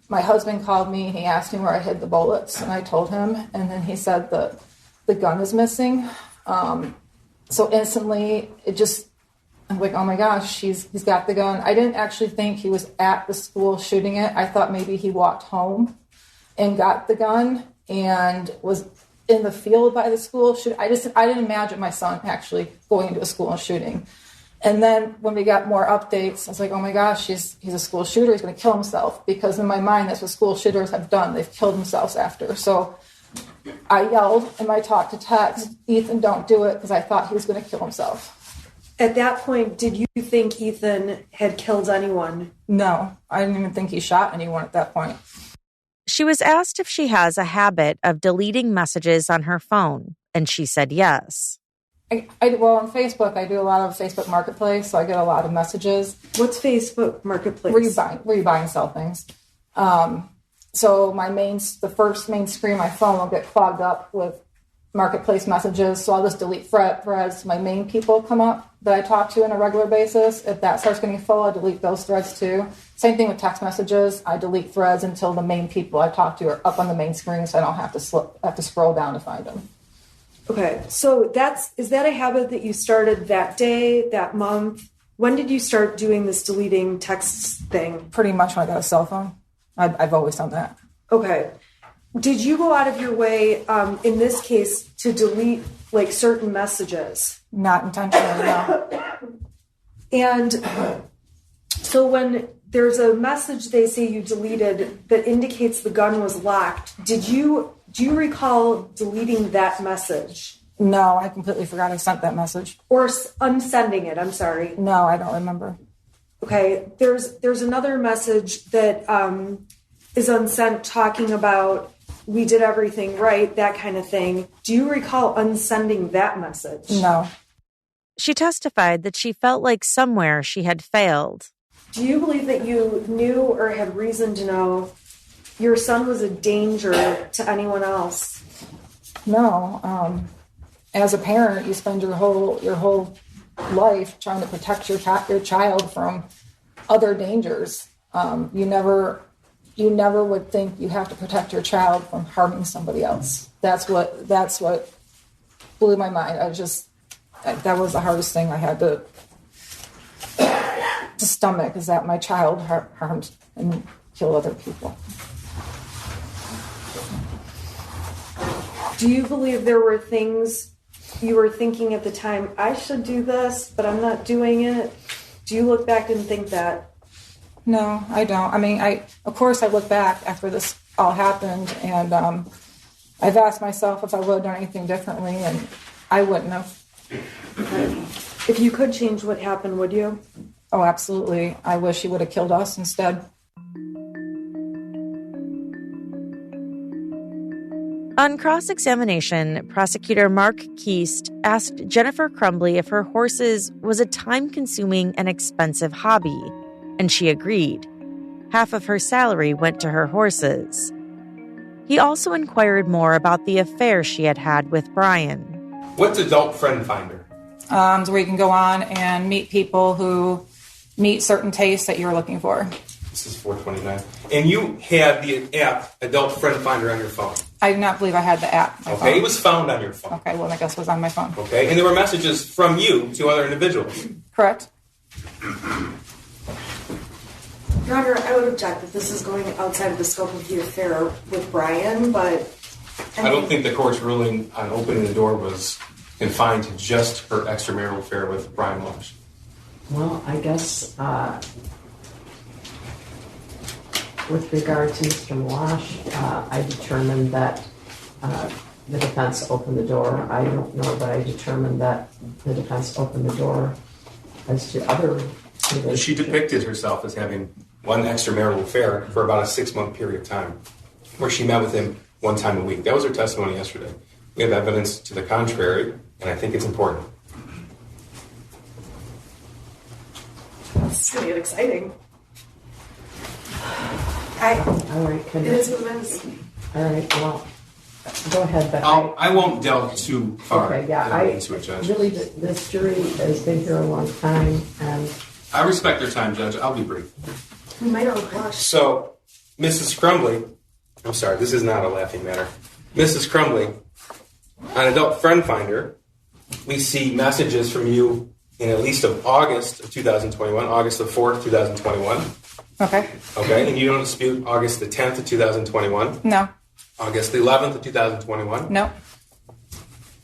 my husband called me. He asked me where I hid the bullets, and I told him. And then he said that the gun is missing. So instantly, I'm like, oh my gosh, he's got the gun. I didn't actually think he was at the school shooting it. I thought maybe he walked home and got the gun and was in the field by the school. I didn't imagine my son actually going into a school and shooting. And then when we got more updates, I was like, oh my gosh, he's a school shooter. He's going to kill himself, because in my mind, that's what school shooters have done. They've killed themselves after. So I yelled in my talk to text, Ethan, don't do it, because I thought he was going to kill himself. At that point, did you think Ethan had killed anyone? No, I didn't even think he shot anyone at that point. She was asked if she has a habit of deleting messages on her phone, and she said yes. Well, on Facebook, I do a lot of Facebook Marketplace, so I get a lot of messages. What's Facebook Marketplace? Where you buy and sell things. So the first main screen of my phone will get clogged up with Marketplace messages, so I'll just delete threads. My main people come up that I talk to on a regular basis. If that starts getting full, I delete those threads too. Same thing with text messages. I delete threads until the main people I talk to are up on the main screen, so I don't have to scroll down to find them. Okay, so is that a habit that you started that day, that month? When did you start doing this deleting texts thing? Pretty much when I got a cell phone. I've always done that. Okay. Did you go out of your way, in this case, to delete like certain messages? Not intentionally, no. And so when there's a message they say you deleted that indicates the gun was locked, do you recall deleting that message? No, I completely forgot I sent that message. Or unsending it, I'm sorry. No, I don't remember. Okay, there's another message that is unsent talking about we did everything right, that kind of thing. Do you recall unsending that message? No. She testified that she felt like somewhere she had failed. Do you believe that you knew or had reason to know your son was a danger to anyone else? No. As a parent, you spend your whole life trying to protect your child from other dangers. You never would think you have to protect your child from harming somebody else. That's what blew my mind. That was the hardest thing I had to stomach, is that my child harmed and killed other people. Do you believe there were things you were thinking at the time, I should do this, but I'm not doing it? Do you look back and think that? No, I don't. I mean, of course I look back after this all happened, and I've asked myself if I would have done anything differently, and I wouldn't have. If you could change what happened, would you? Oh, absolutely. I wish he would have killed us instead. On cross-examination, prosecutor Mark Keast asked Jennifer Crumbley if her horses was a time-consuming and expensive hobby, and she agreed. Half of her salary went to her horses. He also inquired more about the affair she had had with Brian. What's Adult Friend Finder? So where you can go on and meet people who meet certain tastes that you're looking for. This is 429. And you had the app Adult Friend Finder on your phone. I do not believe I had the app. Okay, it was found on your phone. Okay, well, I guess it was on my phone. Okay, and there were messages from you to other individuals. Correct. Your Honor, I would object that this is going outside of the scope of the affair with Brian, but... I don't think the court's ruling on opening the door was confined to just her extramarital affair with Brian Walsh. Well, I guess with regard to Mr. Malash, I determined that the defense opened the door. I don't know that I determined that the defense opened the door as to other... She depicted herself as having one extramarital affair for about a 6-month period of time, where she met with him one time a week. That was her testimony yesterday. We have evidence to the contrary, and I think it's important. This is going to get exciting. All right, it is what it is. All right, well, go ahead. But I won't delve too far into it, Judge. Really, this jury has been here a long time, and... I respect your time, Judge. I'll be brief. We might all blush. So, Mrs. Crumbley, I'm sorry, this is not a laughing matter. Mrs. Crumbley, on Adult Friend Finder, we see messages from you in at least of August of 2021, August the 4th, 2021. Okay. Okay, and you don't dispute August the 10th of 2021? No. August the 11th of 2021? No.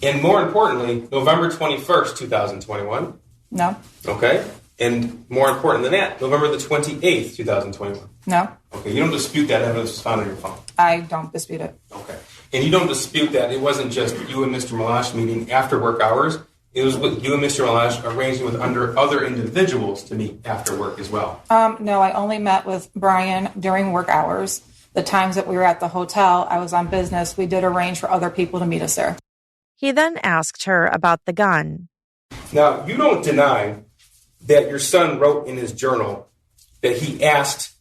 And more importantly, November 21st, 2021? No. Okay. And more important than that, November the 28th, 2021? No. Okay, you don't dispute that evidence was found on your phone? I don't dispute it. Okay. And you don't dispute that it wasn't just you and Mr. Malash meeting after work hours, it was with you and Mr. Malash arranging with other individuals to meet after work as well? No, I only met with Brian during work hours. The times that we were at the hotel, I was on business. We did arrange for other people to meet us there. He then asked her about the gun. Now, you don't deny that your son wrote in his journal that he asked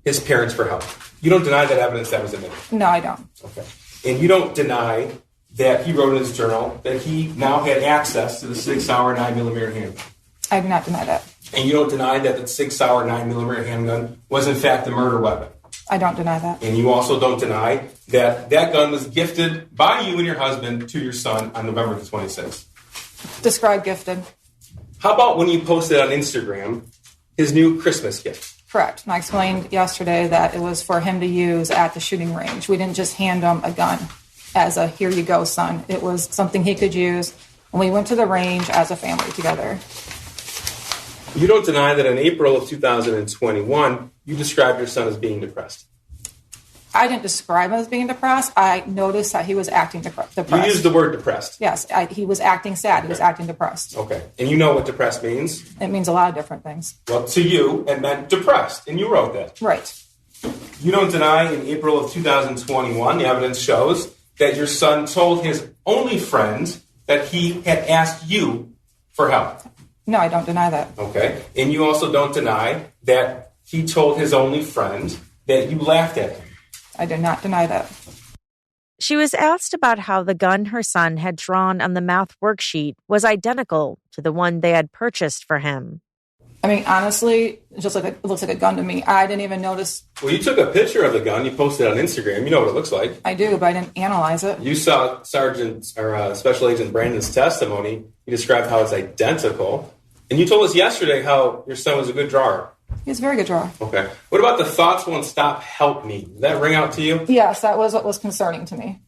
his parents for help. You don't deny that evidence that was admitted? No, I don't. Okay. And you don't deny that he wrote in his journal that he now had access to the 6-hour 9mm handgun? I do not deny that. And you don't deny that the 6-hour 9mm handgun was in fact the murder weapon? I don't deny that. And you also don't deny that that gun was gifted by you and your husband to your son on November the 26th? Describe gifted. How about when you posted on Instagram his new Christmas gift? Correct. And I explained yesterday that it was for him to use at the shooting range. We didn't just hand him a gun as a, here you go, son. It was something he could use when we went to the range as a family together. You don't deny that in April of 2021, you described your son as being depressed? I didn't describe him as being depressed. I noticed that he was acting depressed. You used the word depressed? Yes. He was acting sad. Okay. He was acting depressed. Okay. And you know what depressed means? It means a lot of different things. Well, to you, it meant depressed, and you wrote that. Right. You don't deny in April of 2021, the evidence shows, that your son told his only friend that he had asked you for help? No, I don't deny that. Okay. And you also don't deny that he told his only friend that you laughed at him? I do not deny that. She was asked about how the gun her son had drawn on the math worksheet was identical to the one they had purchased for him. I mean, honestly, it looks like a gun to me. I didn't even notice. Well, you took a picture of the gun. You posted it on Instagram. You know what it looks like. I do, but I didn't analyze it. You saw Special Agent Brandon's testimony. He described how it's identical. And you told us yesterday how your son was a good drawer. He's a very good drawer. Okay. What about the thoughts won't stop, help me? Did that ring out to you? Yes, that was what was concerning to me.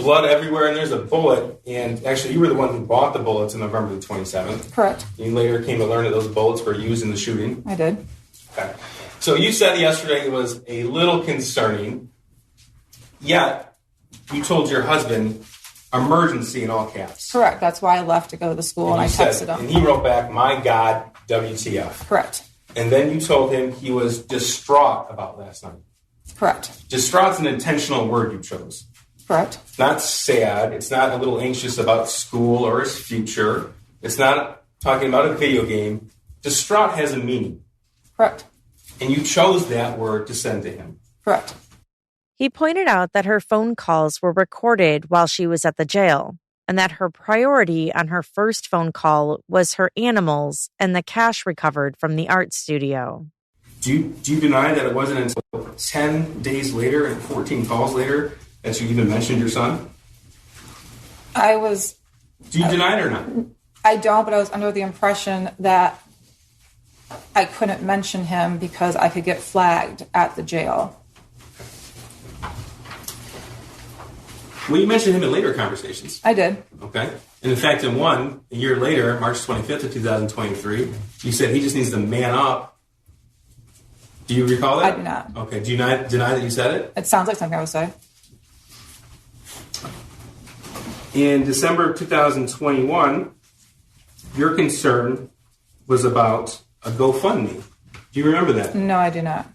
blood everywhere, and there's a bullet. And actually, you were the one who bought the bullets on November the 27th. Correct. You later came to learn that those bullets were used in the shooting. I did. Okay. So you said yesterday it was a little concerning, yet you told your husband emergency in all caps. Correct. That's why I left to go to the school, and I texted him. And he wrote back, "My God, WTF." Correct. And then you told him he was distraught about last night. Correct. Distraught's an intentional word you chose. Correct. It's not sad. It's not a little anxious about school or his future. It's not talking about a video game. Distraught has a meaning. Correct. And you chose that word to send to him. Correct. He pointed out that her phone calls were recorded while she was at the jail, and that her priority on her first phone call was her animals and the cash recovered from the art studio. Do you deny that it wasn't until 10 days later and 14 calls later that you even mentioned your son? Do you deny it or not? I don't, but I was under the impression that I couldn't mention him because I could get flagged at the jail. Well, you mentioned him in later conversations. I did. Okay. And in fact, in one, a year later, March 25th of 2023, you said he just needs to man up. Do you recall that? I do not. Okay. Do you not deny that you said it? It sounds like something I would say. In December of 2021, your concern was about a GoFundMe. Do you remember that? No, I do not.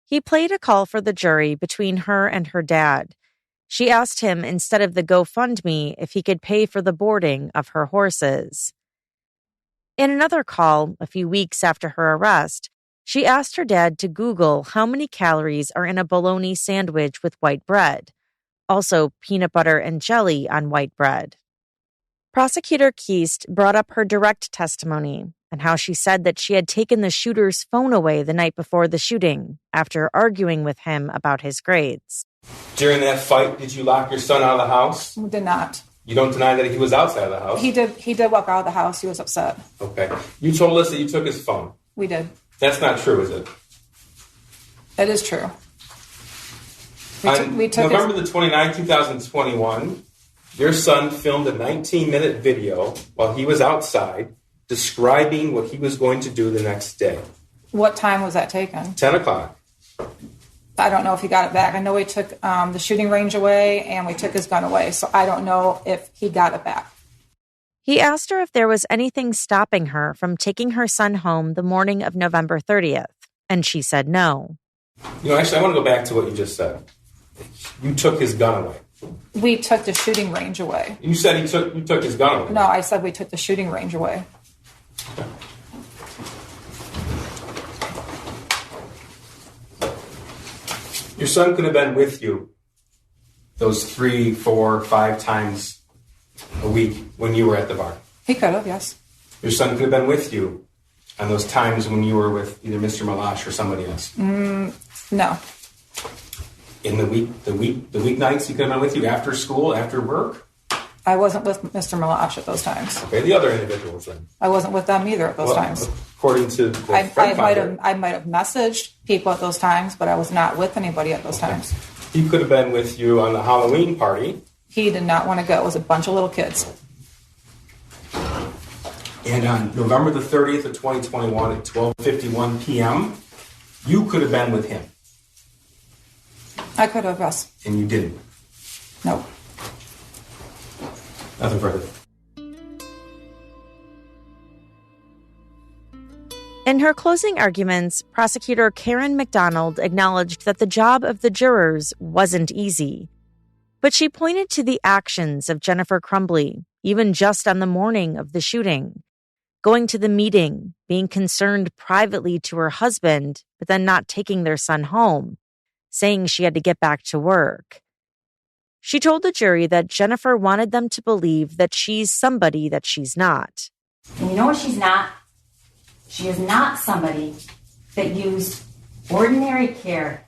He played a call for the jury between her and her dad. She asked him, instead of the GoFundMe, if he could pay for the boarding of her horses. In another call, a few weeks after her arrest, she asked her dad to Google how many calories are in a bologna sandwich with white bread, also peanut butter and jelly on white bread. Prosecutor Keast brought up her direct testimony and how she said that she had taken the shooter's phone away the night before the shooting after arguing with him about his grades. During that fight, did you lock your son out of the house? Did not. You don't deny that he was outside of the house? He did walk out of the house. He was upset. Okay. You told us that you took his phone. We did. That's not true, is it? It is true. On November the 29th, 2021, your son filmed a 19-minute video while he was outside describing what he was going to do the next day. What time was that taken? 10 o'clock. I don't know if he got it back. I know we took the shooting range away and we took his gun away, so I don't know if he got it back. He asked her if there was anything stopping her from taking her son home the morning of November 30th, and she said no. Actually, I want to go back to what you just said. You took his gun away. We took the shooting range away. You said you took his gun away. No, I said we took the shooting range away. Your son could have been with you those 3, 4, 5 times a week when you were at the bar. He could have, yes. Your son could have been with you on those times when you were with either Mr. Malash or somebody else. No. In the weeknights, he could have been with you after school, after work? I wasn't with Mr. Malash at those times. Okay, the other individuals then. I wasn't with them either at those times. According to the I might have messaged people at those times, but I was not with anybody at those times. He could have been with you on the Halloween party. He did not want to go. It was a bunch of little kids. And on November the 30th of 2021 at 12:51 p.m., you could have been with him. I could have, yes. And you didn't. No. Nothing further. In her closing arguments, prosecutor Karen McDonald acknowledged that the job of the jurors wasn't easy. But she pointed to the actions of Jennifer Crumbley, even just on the morning of the shooting. Going to the meeting, being concerned privately to her husband, but then not taking their son home, saying she had to get back to work. She told the jury that Jennifer wanted them to believe that she's somebody that she's not. And you know what she's not? She is not somebody that used ordinary care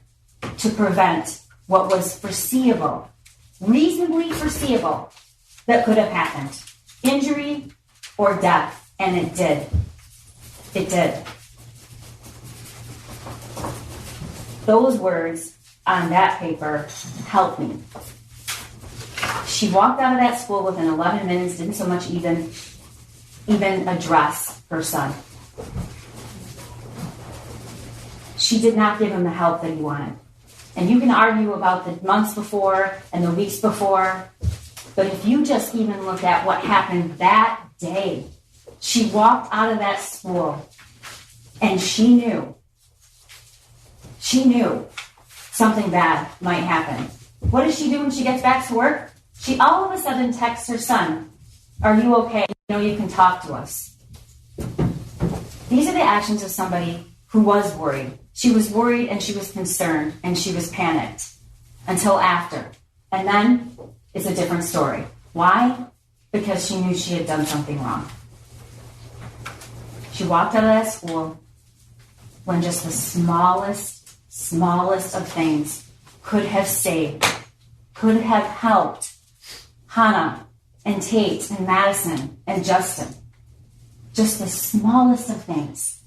to prevent what was foreseeable, reasonably foreseeable, that could have happened. Injury or death. And it did. It did. Those words on that paper helped me. She walked out of that school within 11 minutes, didn't so much even address her son. She did not give him the help that he wanted. And you can argue about the months before and the weeks before, but if you just even look at what happened that day, she walked out of that school and she knew something bad might happen. What does she do when she gets back to work? She all of a sudden texts her son, "Are you okay? You know you can talk to us." These are the actions of somebody who was worried. She was worried and she was concerned and she was panicked until after. And then it's a different story. Why? Because she knew she had done something wrong. She walked out of that school when just the smallest of things could have saved, could have helped Hannah and Tate and Madison and Justin. Just the smallest of things.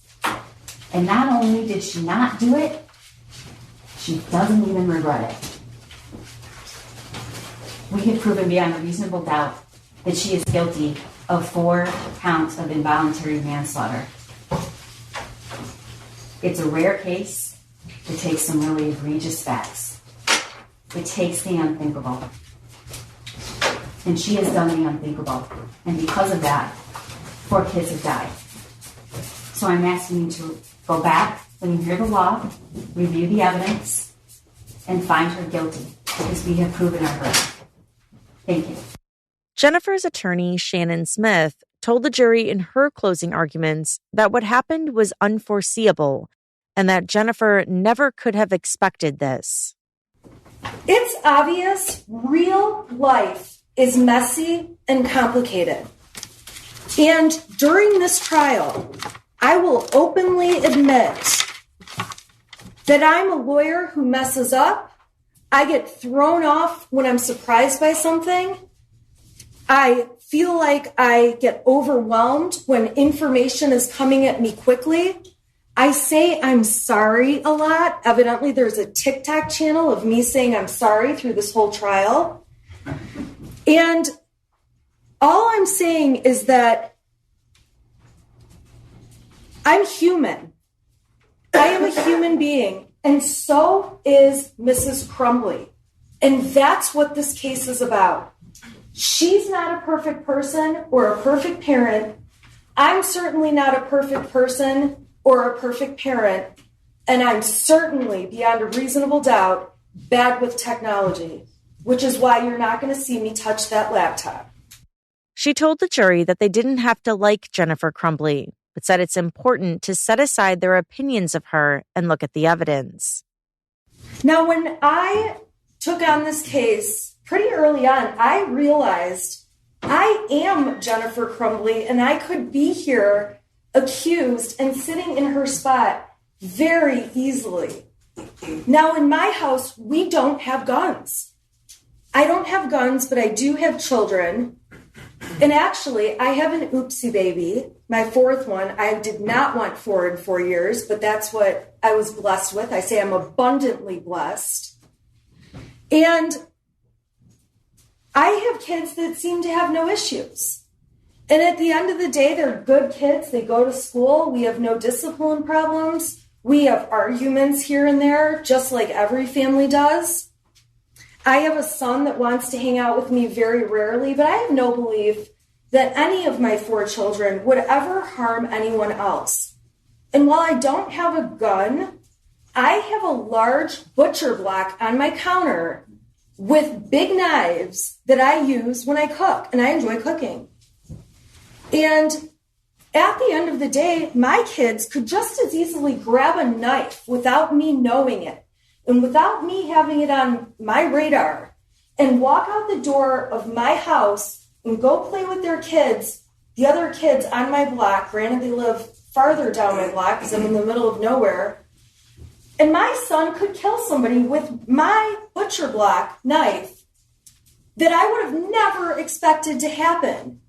And not only did she not do it, she doesn't even regret it. We have proven beyond a reasonable doubt that she is guilty of 4 counts of involuntary manslaughter. It's a rare case. It takes some really egregious facts. It takes the unthinkable. And she has done the unthinkable. And because of that, 4 kids have died. So I'm asking you to go back when you hear the law, review the evidence, and find her guilty, because we have proven her guilty. Thank you. Jennifer's attorney, Shannon Smith, told the jury in her closing arguments that what happened was unforeseeable and that Jennifer never could have expected this. It's obvious real life is messy and complicated. And during this trial, I will openly admit that I'm a lawyer who messes up. I get thrown off when I'm surprised by something. I feel like I get overwhelmed when information is coming at me quickly. I say I'm sorry a lot. Evidently, there's a TikTok channel of me saying I'm sorry through this whole trial. And all I'm saying is that I'm human. I am a human being, and so is Mrs. Crumbley. And that's what this case is about. She's not a perfect person or a perfect parent. I'm certainly not a perfect person or a perfect parent. And I'm certainly, beyond a reasonable doubt, bad with technology, which is why you're not going to see me touch that laptop. She told the jury that they didn't have to like Jennifer Crumbley, but said it's important to set aside their opinions of her and look at the evidence. Now, when I took on this case pretty early on, I realized I am Jennifer Crumbley, and I could be here accused and sitting in her spot very easily. Now, in my house, we don't have guns. I don't have guns, but I do have children. And actually, I have an oopsie baby, my 4th one. I did not want 4 in 4 years, but that's what I was blessed with. I say I'm abundantly blessed. And I have kids that seem to have no issues. And at the end of the day, they're good kids. They go to school. We have no discipline problems. We have arguments here and there, just like every family does. I have a son that wants to hang out with me very rarely, but I have no belief that any of my 4 children would ever harm anyone else. And while I don't have a gun, I have a large butcher block on my counter with big knives that I use when I cook, and I enjoy cooking. And at the end of the day, my kids could just as easily grab a knife without me knowing it and without me having it on my radar and walk out the door of my house and go play with their kids, the other kids on my block. Granted, they live farther down my block because I'm in the middle of nowhere. And my son could kill somebody with my butcher block knife that I would have never expected to happen.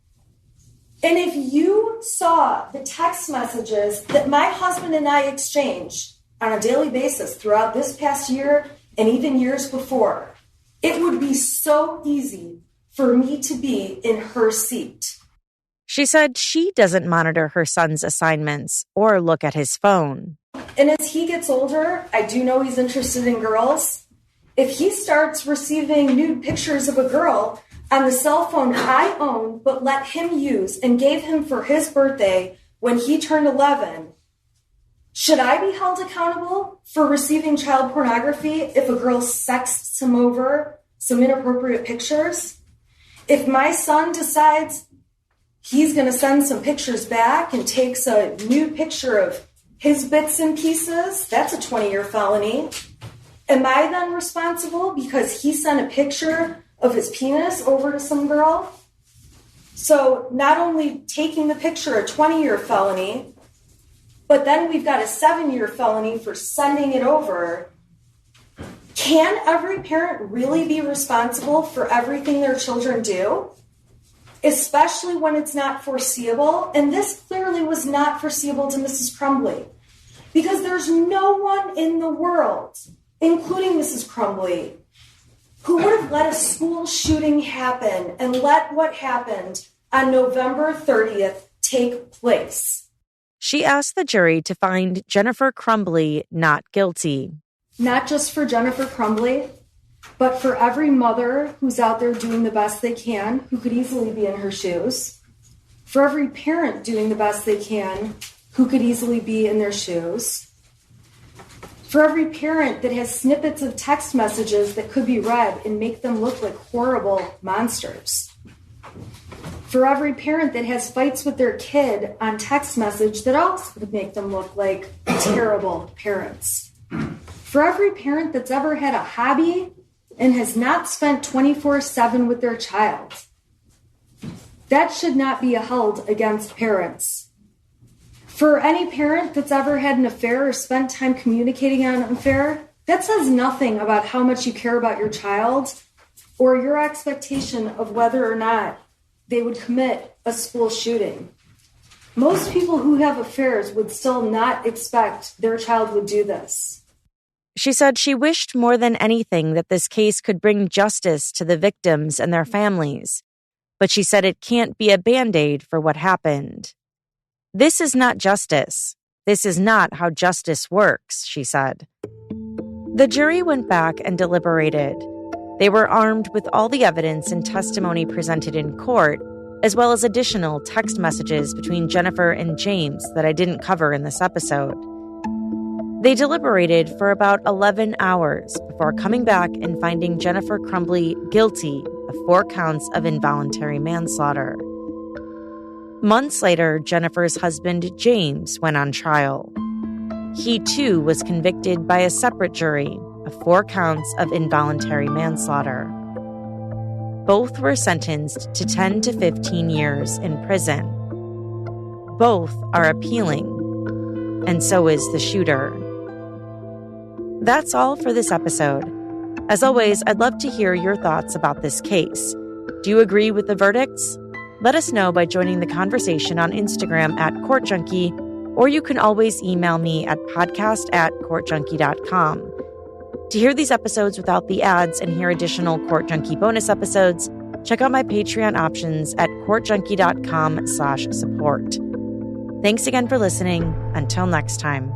And if you saw the text messages that my husband and I exchange on a daily basis throughout this past year and even years before, it would be so easy for me to be in her seat. She said she doesn't monitor her son's assignments or look at his phone. And as he gets older, I do know he's interested in girls. If he starts receiving nude pictures of a girl on the cell phone I own but let him use and gave him for his birthday when he turned 11, should I be held accountable for receiving child pornography if a girl sexts him over some inappropriate pictures? If my son decides he's going to send some pictures back and takes a nude picture of his bits and pieces, that's a 20-year felony. Am I then responsible because he sent a picture of his penis over to some girl? So not only taking the picture, a 20-year felony, but then we've got a 7-year felony for sending it over. Can every parent really be responsible for everything their children do? Especially when it's not foreseeable. And this clearly was not foreseeable to Mrs. Crumbley, because there's no one in the world, including Mrs. Crumbley, who would have let a school shooting happen and let what happened on November 30th take place. She asked the jury to find Jennifer Crumbley not guilty. Not just for Jennifer Crumbley, but for every mother who's out there doing the best they can, who could easily be in her shoes. For every parent doing the best they can, who could easily be in their shoes. For every parent that has snippets of text messages that could be read and make them look like horrible monsters. For every parent that has fights with their kid on text message that also would make them look like terrible parents. For every parent that's ever had a hobby and has not spent 24/7 with their child. That should not be held against parents. For any parent that's ever had an affair or spent time communicating on an affair, that says nothing about how much you care about your child or your expectation of whether or not they would commit a school shooting. Most people who have affairs would still not expect their child would do this. She said she wished more than anything that this case could bring justice to the victims and their families, but she said it can't be a Band-Aid for what happened. This is not justice. This is not how justice works, she said. The jury went back and deliberated. They were armed with all the evidence and testimony presented in court, as well as additional text messages between Jennifer and James that I didn't cover in this episode. They deliberated for about 11 hours before coming back and finding Jennifer Crumbley guilty of 4 counts of involuntary manslaughter. Months later, Jennifer's husband, James, went on trial. He, too, was convicted by a separate jury of 4 counts of involuntary manslaughter. Both were sentenced to 10 to 15 years in prison. Both are appealing, and so is the shooter. That's all for this episode. As always, I'd love to hear your thoughts about this case. Do you agree with the verdicts? Let us know by joining the conversation on Instagram at CourtJunkie, or you can always email me at podcast@courtjunkie.com. To hear these episodes without the ads and hear additional Court Junkie bonus episodes, check out my Patreon options at courtjunkie.com/support. Thanks again for listening. Until next time.